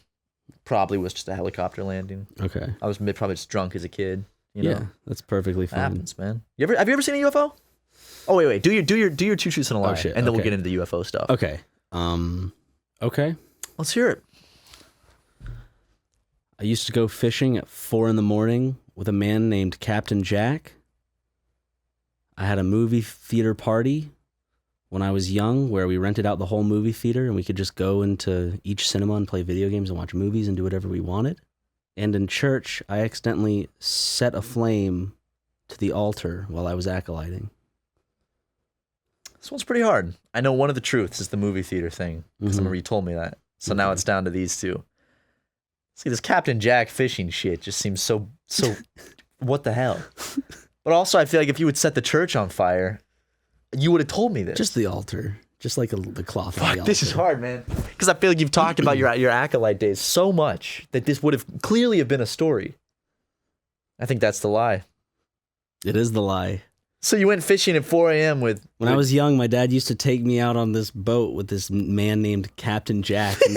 Probably was just a helicopter landing. Okay. I was probably just drunk as a kid. You know? Yeah, that's perfectly That fine. happens, man. Have you ever seen a UFO? Oh wait. Do your 2 truths and a lie, shit, and then we'll okay. get into the UFO stuff. Okay. Okay. Let's hear it. I used to go fishing at 4 a.m. with a man named Captain Jack. I had a movie theater party when I was young where we rented out the whole movie theater and we could just go into each cinema and play video games and watch movies and do whatever we wanted. And in church, I accidentally set a flame to the altar while I was acolyting. This one's pretty hard. I know one of the truths is the movie theater thing because I Mhm. remember you told me that. So now it's down to these 2. See, this Captain Jack fishing shit just seems so. What the hell? But also, I feel like if you would set the church on fire, you would have told me this. Just the altar. Just like the cloth on the Fuck, altar. this is hard, man. Because I feel like you've talked about your acolyte days so much that this would have clearly have been a story. I think that's the lie. It is the lie. So you went fishing at 4 a.m. with... When I was young, my dad used to take me out on this boat with this man named Captain Jack. And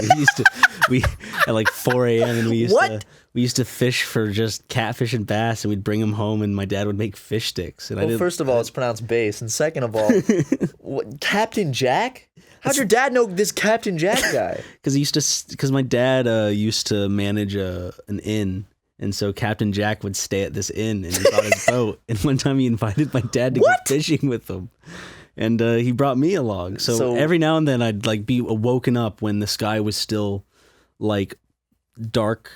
we at like 4 a.m. and we used to fish for just catfish and bass, and we'd bring them home, and my dad would make fish sticks. And Well, first of all, it's pronounced bass, and second of all, what, Captain Jack? How'd your dad know this Captain Jack guy? because my dad used to manage an inn. And so Captain Jack would stay at this inn, and he brought his boat. And one time he invited my dad to go fishing with him. And he brought me along. So every now and then I'd like be woken up when the sky was still like dark,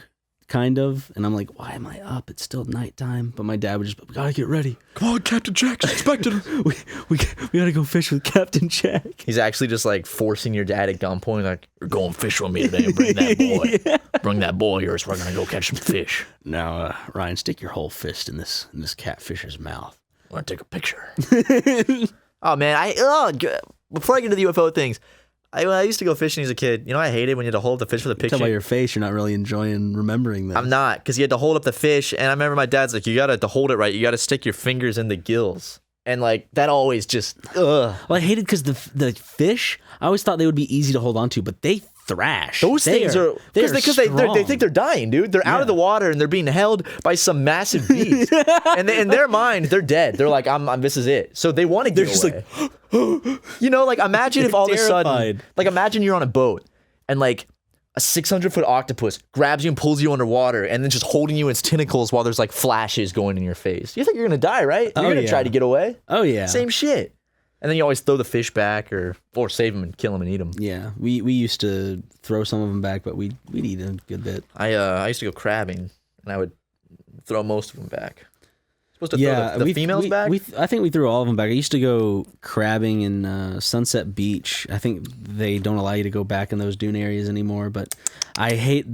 kind of. And I'm like, why am I up? It's still nighttime. But my dad would just, we gotta get ready. Come on, Captain Jack's expected him. we gotta go fish with Captain Jack. He's actually just like forcing your dad at gunpoint, like, you're going fish with me today and bring that boy. Yeah. Bring that boy here so we're gonna go catch some fish. Now, Ryan, stick your whole fist in this catfish's mouth. I want to take a picture. Oh man, before I get into the UFO things, I used to go fishing as a kid. You know, I hated when you had to hold up the fish for the picture. Tell by your face, you're not really enjoying remembering that. I'm not, because you had to hold up the fish, and I remember my dad's like, you gotta, to hold it right, you gotta stick your fingers in the gills. And like, that always just, ugh. Well, I hated because the fish, I always thought they would be easy to hold on to, but they thrash. Those things are, because they strong. think they're dying, dude. They're out of the water, and they're being held by some massive beast. And in their mind, they're dead. They're like, this is it. So they want to get away. Like, you know, like, imagine if all of a sudden, terrified. like, imagine you're on a boat, and like, a 600-foot octopus grabs you and pulls you underwater, and then just holding you in its tentacles while there's like flashes going in your face. You think you're gonna die, right? You're gonna try to get away. Oh yeah. Same shit. And then you always throw the fish back, or save them and kill them and eat them. Yeah, we used to throw some of them back, but we'd eat a good bit. I used to go crabbing, and I would throw most of them back. Supposed to throw the females back? I think we threw all of them back. I used to go crabbing in Sunset Beach. I think they don't allow you to go back in those dune areas anymore, but I hate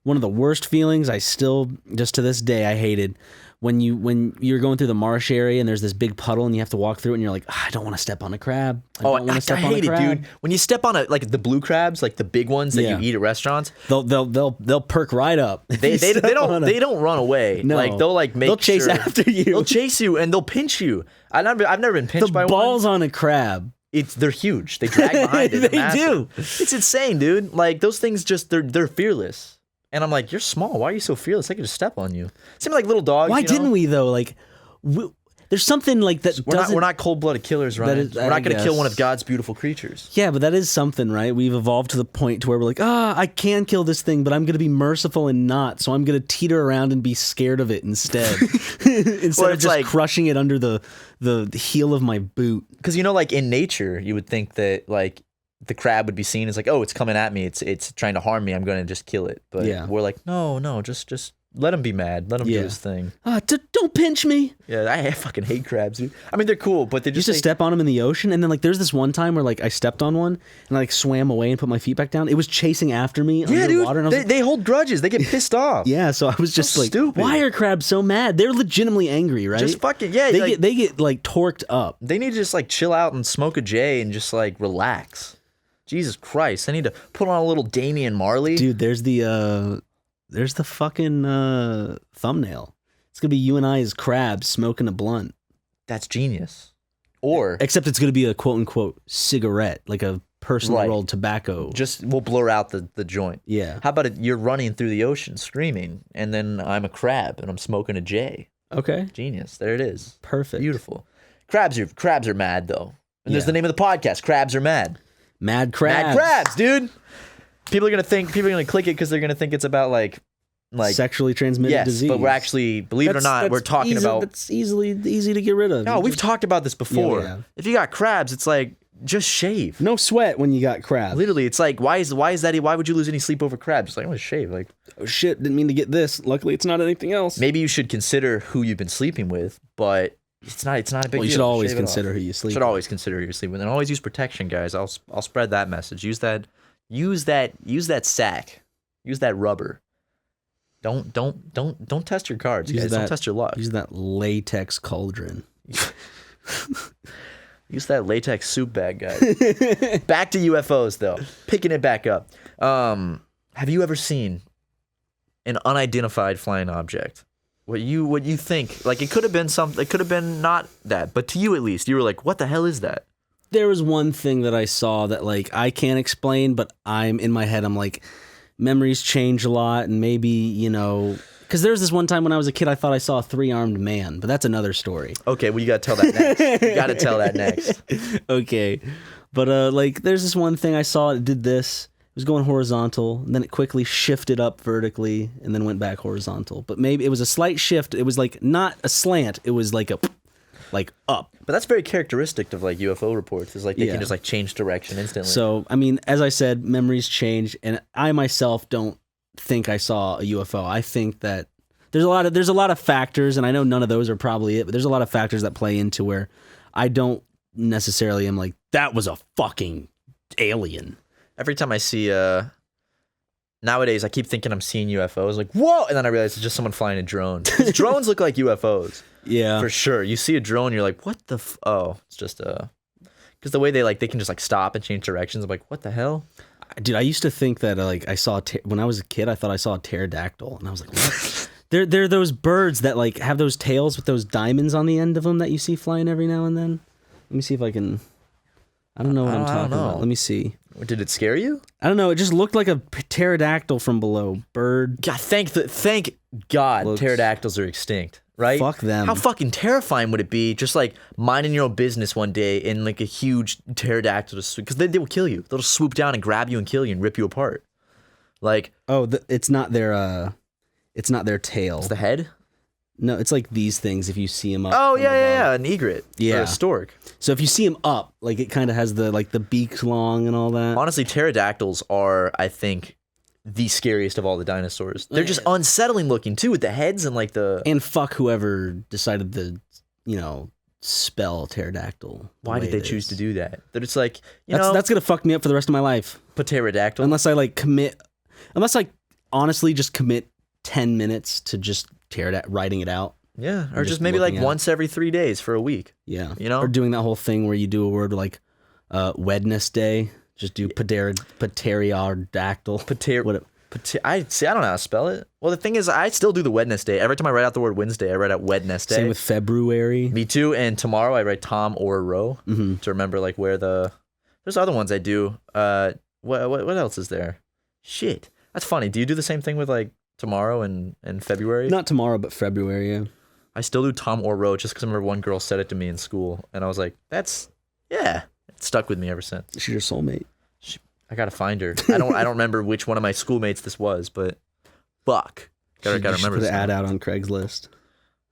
one of the worst feelings. I still, just to this day, I hated when you're going through the marsh area and there's this big puddle and you have to walk through it and you're like, I don't want to step on a crab. I hate it, dude. When you step on like the blue crabs, like the big ones that you eat at restaurants, they'll perk right up. They don't run away. No. Like they'll chase after you. They'll chase you and they'll pinch you. I've never been pinched by one. The balls on a crab. They're huge. They drag behind it. They do. It's insane, dude. Like those things they're fearless. And I'm like, you're small. Why are you so fearless? I could just step on you. Seem like little dogs. Why didn't we though? Like, there's something like that. We're not cold-blooded killers, Ryan. We're not going to kill one of God's beautiful creatures. Yeah, but that is something, right? We've evolved to the point to where we're like, I can kill this thing, but I'm going to be merciful and not. So I'm going to teeter around and be scared of it instead, instead of just like crushing it under the heel of my boot. Because like in nature, you would think that like the crab would be seen as like, oh, it's coming at me. It's trying to harm me. I'm going to just kill it. But we're like, no, just let him be mad. Let him do his thing. Don't pinch me. Yeah, I fucking hate crabs, dude. I mean, they're cool, but they just used to step on them in the ocean, and then like there's this one time where like I stepped on one and I like swam away and put my feet back down. It was chasing after me underwater. Dude, and they hold grudges. They get pissed off. Yeah, so I was just like, stupid. Why are crabs so mad? They're legitimately angry, right? Just fucking They get like torqued up. They need to just like chill out and smoke a J and just like relax. Jesus Christ! I need to put on a little Damian Marley. Dude, there's the fucking thumbnail. It's gonna be you and I as crabs smoking a blunt. That's genius. Or except it's gonna be a quote unquote cigarette, like a personally rolled tobacco. Just we'll blur out the joint. Yeah. How about you're running through the ocean screaming, and then I'm a crab and I'm smoking a J. Okay. Genius. There it is. Perfect. Beautiful. Crabs are mad though, and there's the name of the podcast. Crabs are mad. Mad crabs. Mad crabs, dude. People are gonna click it because they're gonna think it's about like sexually transmitted disease. But we're actually, believe it or not, we're talking about. That's easy to get rid of. No, we've talked about this before. Yeah. If you got crabs, it's like just shave. No sweat when you got crabs. Literally, it's like why is that? Why would you lose any sleep over crabs? It's like I'm gonna shave. Like, oh shit, didn't mean to get this. Luckily, it's not anything else. Maybe you should consider who you've been sleeping with, but it's not a big deal. You should always consider who you sleep. Should always consider who you're sleeping with, and always use protection, guys. I'll spread that message. Use that sack. Use that rubber. Don't test your cards, guys. Don't test your luck. Use that latex cauldron. Use that latex soup bag, guys. Back to UFOs though. Picking it back up. Have you ever seen an unidentified flying object? What you think? Like it could have been something. It could have been not that, but to you at least, you were like, "What the hell is that?" There was one thing that I saw that like I can't explain, but I'm in my head. I'm like, memories change a lot, and maybe because there's this one time when I was a kid, I thought I saw a 3-armed man, but that's another story. Okay, well you gotta tell that next. You gotta tell that next. Okay, but like there's this one thing I saw. It did this. It was going horizontal, and then it quickly shifted up vertically, and then went back horizontal. But maybe it was a slight shift. It was like not a slant. It was like up. But that's very characteristic of like UFO reports. Is like they can just like change direction instantly. So I mean, as I said, memories change, and I myself don't think I saw a UFO. I think that there's a lot of factors, and I know none of those are probably it. But there's a lot of factors that play into where I don't necessarily am like that was a fucking alien. Every time I see nowadays I keep thinking I'm seeing UFOs, like whoa, and then I realize it's just someone flying a drone. Drones look like UFOs. Yeah, for sure. You see a drone, you're like, what the? Oh, it's just because the way they can just like stop and change directions. I'm like, what the hell? Dude, I used to think that like I saw when I was a kid, I thought I saw a pterodactyl, and I was like, what? They're those birds that like have those tails with those diamonds on the end of them that you see flying every now and then. Let me see if I can. I don't know what I'm talking about. Let me see. Did it scare you? I don't know. It just looked like a pterodactyl from below. Bird. God, thank God pterodactyls are extinct, right? Fuck them. How fucking terrifying would it be just like minding your own business one day and like a huge pterodactyl because they will kill you. They'll just swoop down and grab you and kill you and rip you apart. Like it's not their tail. It's the head? No, it's like these things if you see them up. Oh, yeah, an egret. Yeah. Or a stork. So if you see them up, like it kind of has the beak long and all that. Honestly, pterodactyls are, I think, the scariest of all the dinosaurs. They're just unsettling looking too with the heads and like the... And fuck whoever decided to, spell pterodactyl. Why did they choose to do that? They're just like, that's going to fuck me up for the rest of my life. Pterodactyl? Unless I like commit... Unless I honestly just commit 10 minutes to just writing it out. Yeah, or just just maybe like looking at it. once every 3 days for a week. Yeah. You know? Or doing that whole thing where you do a word like Wednesday. Just do pterodactyl. I don't know how to spell it. Well, the thing is, I still do the Wednesday. Every time I write out the word Wednesday, I write out Wednesday. Same with February. Me too. And tomorrow I write Tom or Row to remember like where there's other ones I do. What else is there? Shit, that's funny. Do you do the same thing with like tomorrow and February? Not tomorrow, but February. Yeah. I still do Tom or Row just because I remember one girl said it to me in school, and I was like, it stuck with me ever since. She's your soulmate. I gotta find her. I don't remember which one of my schoolmates this was, but fuck, gotta remember. Put an ad out on Craigslist.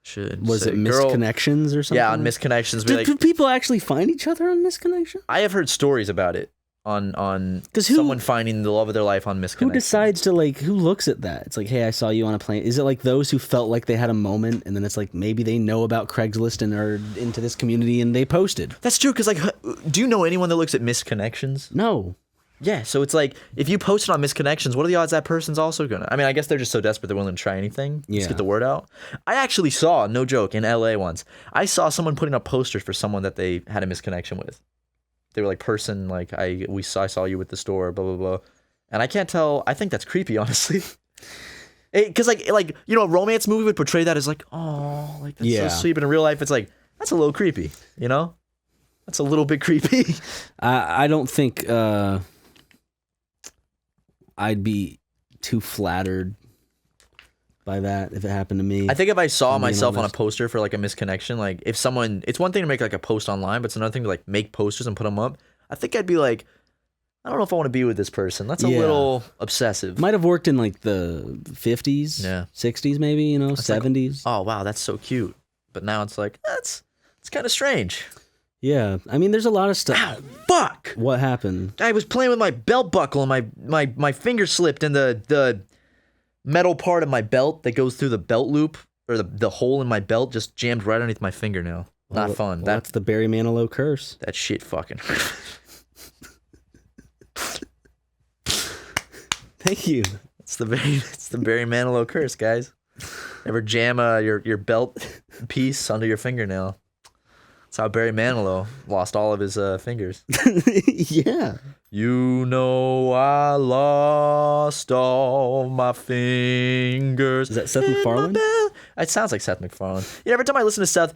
Should was it Misconnections or something? Yeah, on Misconnections. Do people actually find each other on Misconnection? I have heard stories about it on someone finding the love of their life on Misconnections. Who decides to who looks at that? It's like, hey, I saw you on a plane. Is it like those who felt like they had a moment, and then it's like maybe they know about Craigslist and are into this community and they posted? That's true. Because do you know anyone that looks at Misconnections? No. Yeah, so it's like, if you post it on Misconnections, what are the odds that person's also gonna... I mean, I guess they're just so desperate they're willing to try anything. Just get the word out. I actually saw, no joke, in LA once, I saw someone putting up posters for someone that they had a misconnection with. They were like, person, like, I saw you with the store, blah, blah, blah. And I can't tell... I think that's creepy, honestly. Because, like, you know, a romance movie would portray that as like, oh, like, that's so sweet. But in real life, it's like, that's a little creepy, you know? That's a little bit creepy. I don't think... I'd be too flattered by that if it happened to me. I think if I saw myself on a poster for like a misconnection, like if someone, it's one thing to make like a post online, but it's another thing to like make posters and put them up. I think I'd be like, I don't know if I want to be with this person. That's a little obsessive. Might have worked in like the 50s, 60s maybe, you know, 70s. Like, oh wow, that's so cute. But now it's like, it's kind of strange. Yeah, I mean, there's a lot of stuff. Ow, fuck! What happened? I was playing with my belt buckle and my finger slipped in the metal part of my belt that goes through the belt loop, or the hole in my belt just jammed right underneath my fingernail. Not fun. Well, that's the Barry Manilow curse. That shit fucking hurt. Thank you. It's the Barry Manilow curse, guys. Never jam your belt piece under your fingernail. That's how Barry Manilow lost all of his fingers. Yeah. You know I lost all my fingers. Is that Seth MacFarlane? It sounds like Seth MacFarlane. Yeah, every time I listen to Seth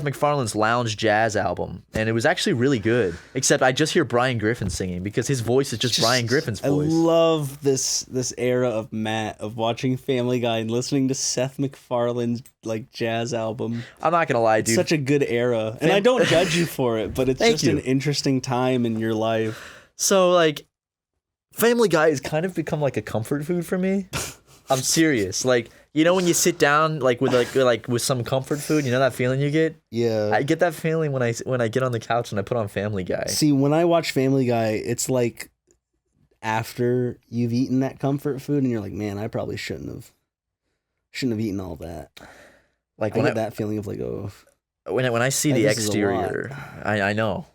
MacFarlane's Lounge Jazz album, and it was actually really good. Except I just hear Brian Griffin singing because his voice is just Brian Griffin's voice. I love this era of Matt of watching Family Guy and listening to Seth MacFarlane's like jazz album. I'm not gonna lie, dude. It's such a good era, and I don't judge you for it, but it's just an interesting time in your life. So like, Family Guy has kind of become like a comfort food for me. I'm serious. Like, you know when you sit down like with some comfort food, you know that feeling you get? Yeah. I get that feeling when I get on the couch and I put on Family Guy. See, when I watch Family Guy, it's like after you've eaten that comfort food and you're like, man, I probably shouldn't have eaten all that. Like I get that feeling of like, oh. When I see the exterior, I know.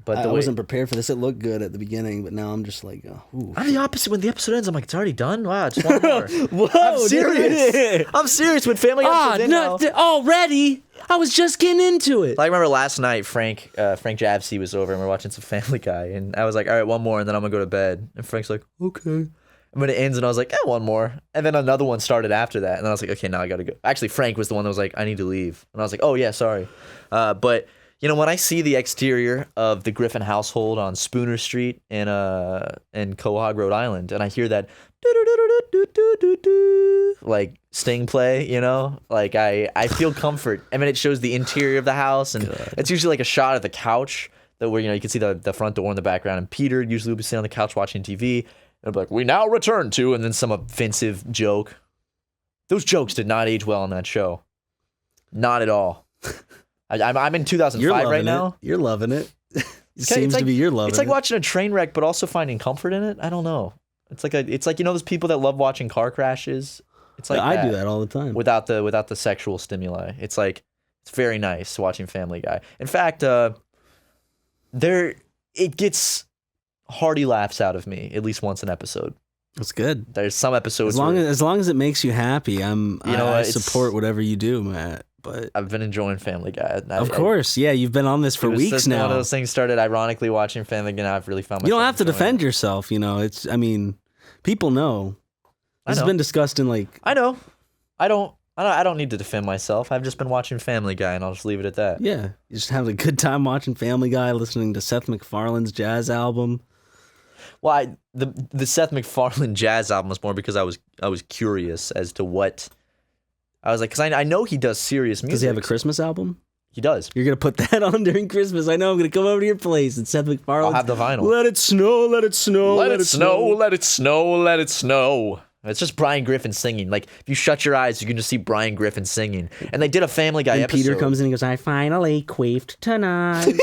But I wasn't prepared for this. It looked good at the beginning, but now I'm just like, ooh. I'm the opposite. When the episode ends, I'm like, it's already done? Wow, it's one more. Whoa, I'm serious. I'm serious. When Family Guy comes in now. Already? I was just getting into it. Like, I remember last night, Frank Javsey was over and we're watching some Family Guy. And I was like, all right, one more, and then I'm going to go to bed. And Frank's like, okay. And when it ends, and I was like, one more. And then another one started after that. And I was like, okay, now I got to go. Actually, Frank was the one that was like, I need to leave. And I was like, oh, yeah, sorry. But... You know, when I see the exterior of the Griffin household on Spooner Street in Quahog, Rhode Island, and I hear that like Sting play, you know, like I feel comfort. I mean, it shows the interior of the house, and it's usually like a shot of the couch that where, you know, you can see the front door in the background, and Peter usually will be sitting on the couch watching TV, and I'll be like, we now return to, and then some offensive joke. Those jokes did not age well on that show. Not at all. I'm in 2005 right now. You're loving it. It seems to be you're loving it. It's like watching a train wreck, but also finding comfort in it. I don't know. It's like you know those people that love watching car crashes. It's like I do that all the time without the sexual stimuli. It's like it's very nice watching Family Guy. In fact, it gets hearty laughs out of me at least once an episode. That's good. There's some episodes As long as it makes you happy, I it's- support whatever you do, Matt. But I've been enjoying Family Guy. of course, yeah, you've been on this for weeks now. One of those things started ironically watching Family Guy, and I've really found myself. You don't have to enjoying defend it. yourself, I mean, people know. I This know. has been discussed in like. I know. I don't need to defend myself. I've just been watching Family Guy, and I'll just leave it at that. Yeah, you just having a good time watching Family Guy, listening to Seth MacFarlane's jazz album. Well, the Seth MacFarlane jazz album was more because I was curious as to what. I was like, because I know he does serious music. Does he have a Christmas album? He does. You're gonna put that on during Christmas. I know. I'm gonna come over to your place and Seth MacFarlane. I'll have the vinyl. Let it snow. Let it snow. Let it snow. Let it snow. Let it snow. It's just Brian Griffin singing. Like, if you shut your eyes, you can just see Brian Griffin singing. And they did a Family Guy And episode. Peter comes in and goes, "I finally queefed tonight."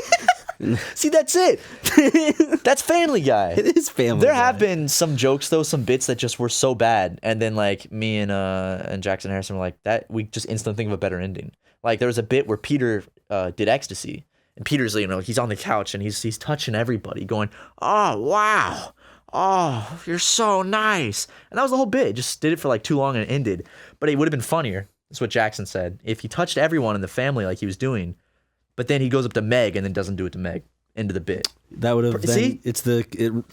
See, that's it. That's Family Guy. It is Family There Guy. have been some jokes though, some bits that just were so bad, and then like me and Jackson Harrison were like that. We just instantly think of a better ending. Like there was a bit where Peter did ecstasy, and Peter's he's on the couch and he's touching everybody, going, "Oh wow, oh you're so nice," and that was the whole bit. Just did it for like too long and it ended. But it would have been funnier. That's what Jackson said. If he touched everyone in the family like he was doing. But then he goes up to Meg and then doesn't do it to Meg. Into the bit. That would have been. See? It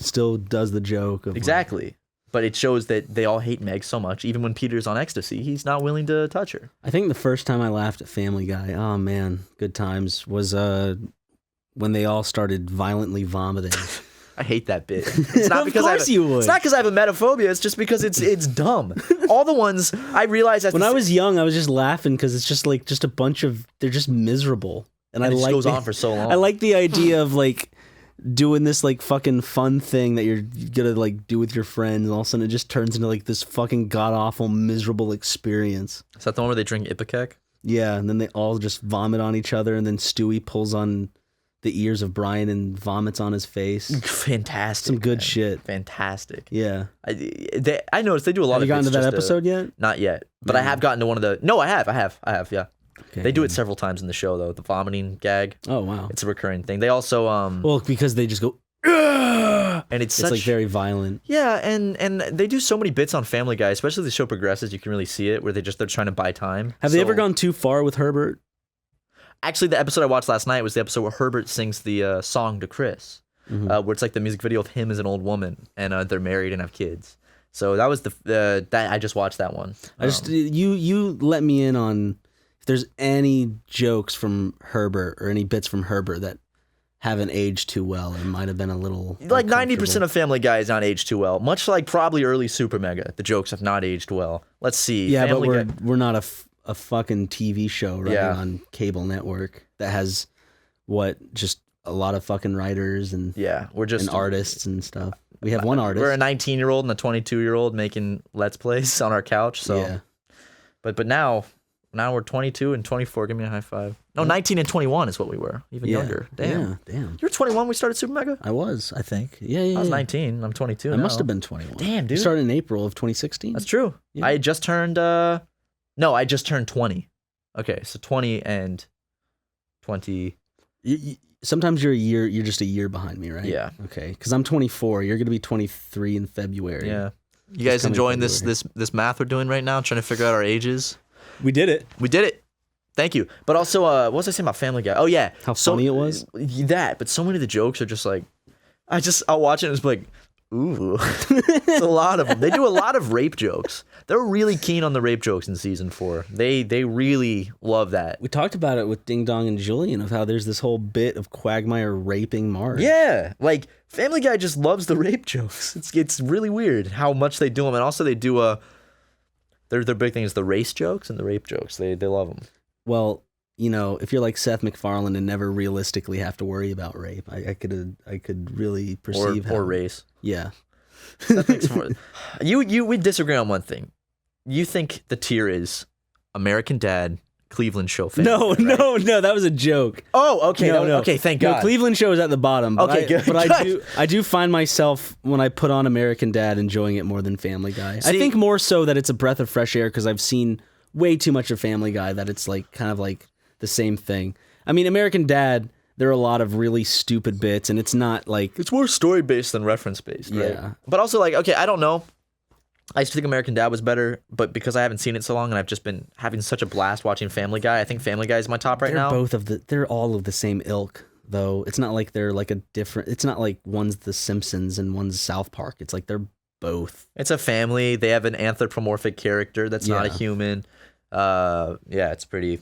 still does the joke of Exactly. But it shows that they all hate Meg so much. Even when Peter's on ecstasy, he's not willing to touch her. I think the first time I laughed at Family Guy, oh man, good times, was when they all started violently vomiting. I hate that bit. It's not Of because course you would. It's not because I have a metaphobia. It's just because it's dumb. All the ones I realized When I was young, I was just laughing because it's just like just a bunch of they're just miserable, and I it just like goes on for so long. I like the idea of like doing this like fucking fun thing that you're gonna like do with your friends, and all of a sudden it just turns into like this fucking god awful miserable experience. Is that the one where they drink Ipecac? Yeah, and then they all just vomit on each other, and then Stewie pulls on the ears of Brian and vomits on his face. Fantastic. Some good man. shit. Fantastic. Yeah. I noticed they do a lot Have of you gotten to bits that just episode yet? Not yet. But I have gotten to one of the... No, I have, yeah. Okay. They do it several times in the show, though. The vomiting gag. Oh, wow. It's a recurring thing. They also... Well, because they just go... and it's It's such... like very violent. Yeah, and they do so many bits on Family Guy, especially as the show progresses. You can really see it, where they're trying to buy time. Have they ever gone too far with Herbert? Actually, the episode I watched last night was the episode where Herbert sings the song to Chris, where it's like the music video of him as an old woman, and they're married and have kids. So that was that I just watched that one. I just you let me in on if there's any jokes from Herbert or any bits from Herbert that haven't aged too well. It might have been a little like 90% of Family Guy is not aged too well. Much like probably early SuperMega, the jokes have not aged well. Let's see. Yeah, Family but Guy, we're not a fucking TV show running Yeah. on cable network that has just a lot of fucking writers and yeah, we're just and artists and stuff. We have one artist. We're a 19-year-old and a 22-year-old making Let's Plays on our couch. So, yeah. but now we're 22 and 24. Give me a high five. No, 19 and 21 is what we were. Even Yeah. younger. Damn. Yeah, damn. You were 21 when we started SuperMega? I was, I think. Yeah. I was 19. I'm 22 I now. must have been 21. Damn, We dude. started in April of 2016. That's true. Yeah. I had just turned I just turned 20. Okay, so 20 and 20. Sometimes you're just a year behind me, right? Yeah. Okay, because I'm 24. You're gonna be 23 in February. Yeah. You guys coming enjoying February. this math we're doing right now, trying to figure out our ages? We did it. We did it. Thank you. But also, what was I saying about Family Guy? Oh yeah, How funny it was? That, but so many of the jokes are just like, I'll watch it and it's like, ooh, it's a lot of them. They do a lot of rape jokes. They're really keen on the rape jokes in season 4. They really love that. We talked about it with Ding Dong and Julian of how there's this whole bit of Quagmire raping Marge. Yeah, like Family Guy just loves the rape jokes. It's really weird how much they do them, and also they do their big thing is the race jokes and the rape jokes. They love them. Well, if you're like Seth MacFarlane and never realistically have to worry about rape, I could really perceive how Or race. Yeah. That makes more. We disagree on one thing. You think the tier is American Dad, Cleveland Show Family. No, right? no, that was a joke. Oh, okay, No, no. okay. Thank No, God. Cleveland Show is at the bottom. But Okay, good, But good. I do find myself when I put on American Dad enjoying it more than Family Guy. I See- think more so that it's a breath of fresh air because I've seen way too much of Family Guy that it's like kind of like the same thing. I mean, American Dad, there are a lot of really stupid bits, and it's not like It's more story based than reference based, right? Yeah. But also, like, okay, I don't know. I used to think American Dad was better, but because I haven't seen it so long and I've just been having such a blast watching Family Guy, I think Family Guy is my top right now. They're all of the same ilk, though. It's not like they're like a different. It's not like one's The Simpsons and one's South Park. It's like they're both. It's a family. They have an anthropomorphic character that's not a human. It's pretty.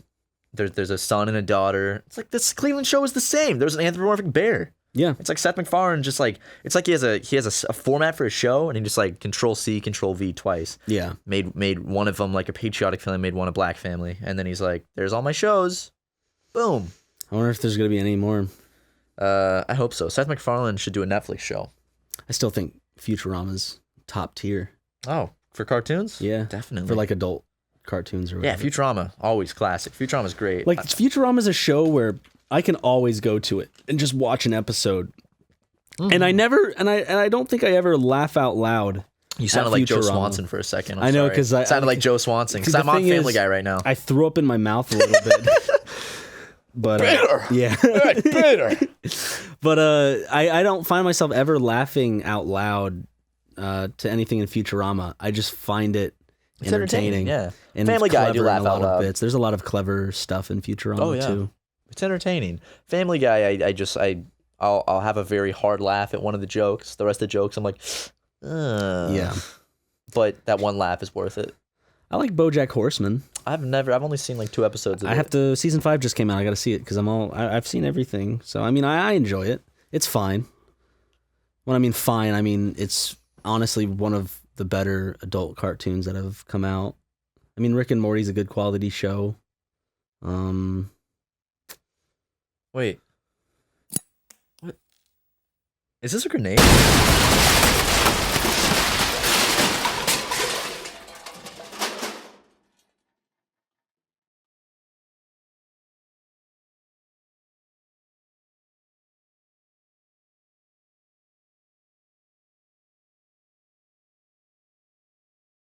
There's a son and a daughter. It's like this Cleveland show is the same. There's an anthropomorphic bear. Yeah, it's like Seth MacFarlane. Just like it's like he has a format for his show, and he just like Control-C, Control-V twice. Yeah, made one of them like a patriotic family, made one a black family, and then he's like, "There's all my shows." Boom. I wonder if there's gonna be any more. I hope so. Seth MacFarlane should do a Netflix show. I still think Futurama's top tier. Oh, for cartoons? Yeah, definitely. For like adult cartoons or whatever. Yeah, Futurama, always classic. Futurama's great. Like Futurama's a show where I can always go to it and just watch an episode. And I don't think I ever laugh out loud. You sounded like Joe Swanson for a second. I know, because I sounded like Joe Swanson because I'm on Family Guy right now. I threw up in my mouth a little bit. But bitter. Yeah. Bitter. But I don't find myself ever laughing out loud to anything in Futurama. I just find it entertaining. Yeah. And Family Guy, I do laugh a lot out loud. of bits. There's a lot of clever stuff in Futurama too. It's entertaining. Family Guy, I'll have a very hard laugh at one of the jokes. The rest of the jokes, I'm like, yeah. But that one laugh is worth it. I like BoJack Horseman. I've only seen like 2 episodes of it. I have to. Season 5 just came out. I got to see it because I've seen everything. So I mean, I enjoy it. It's fine. When I mean fine, I mean it's honestly one of the better adult cartoons that have come out. I mean, Rick and Morty's a good quality show. Wait. What? Is this a grenade?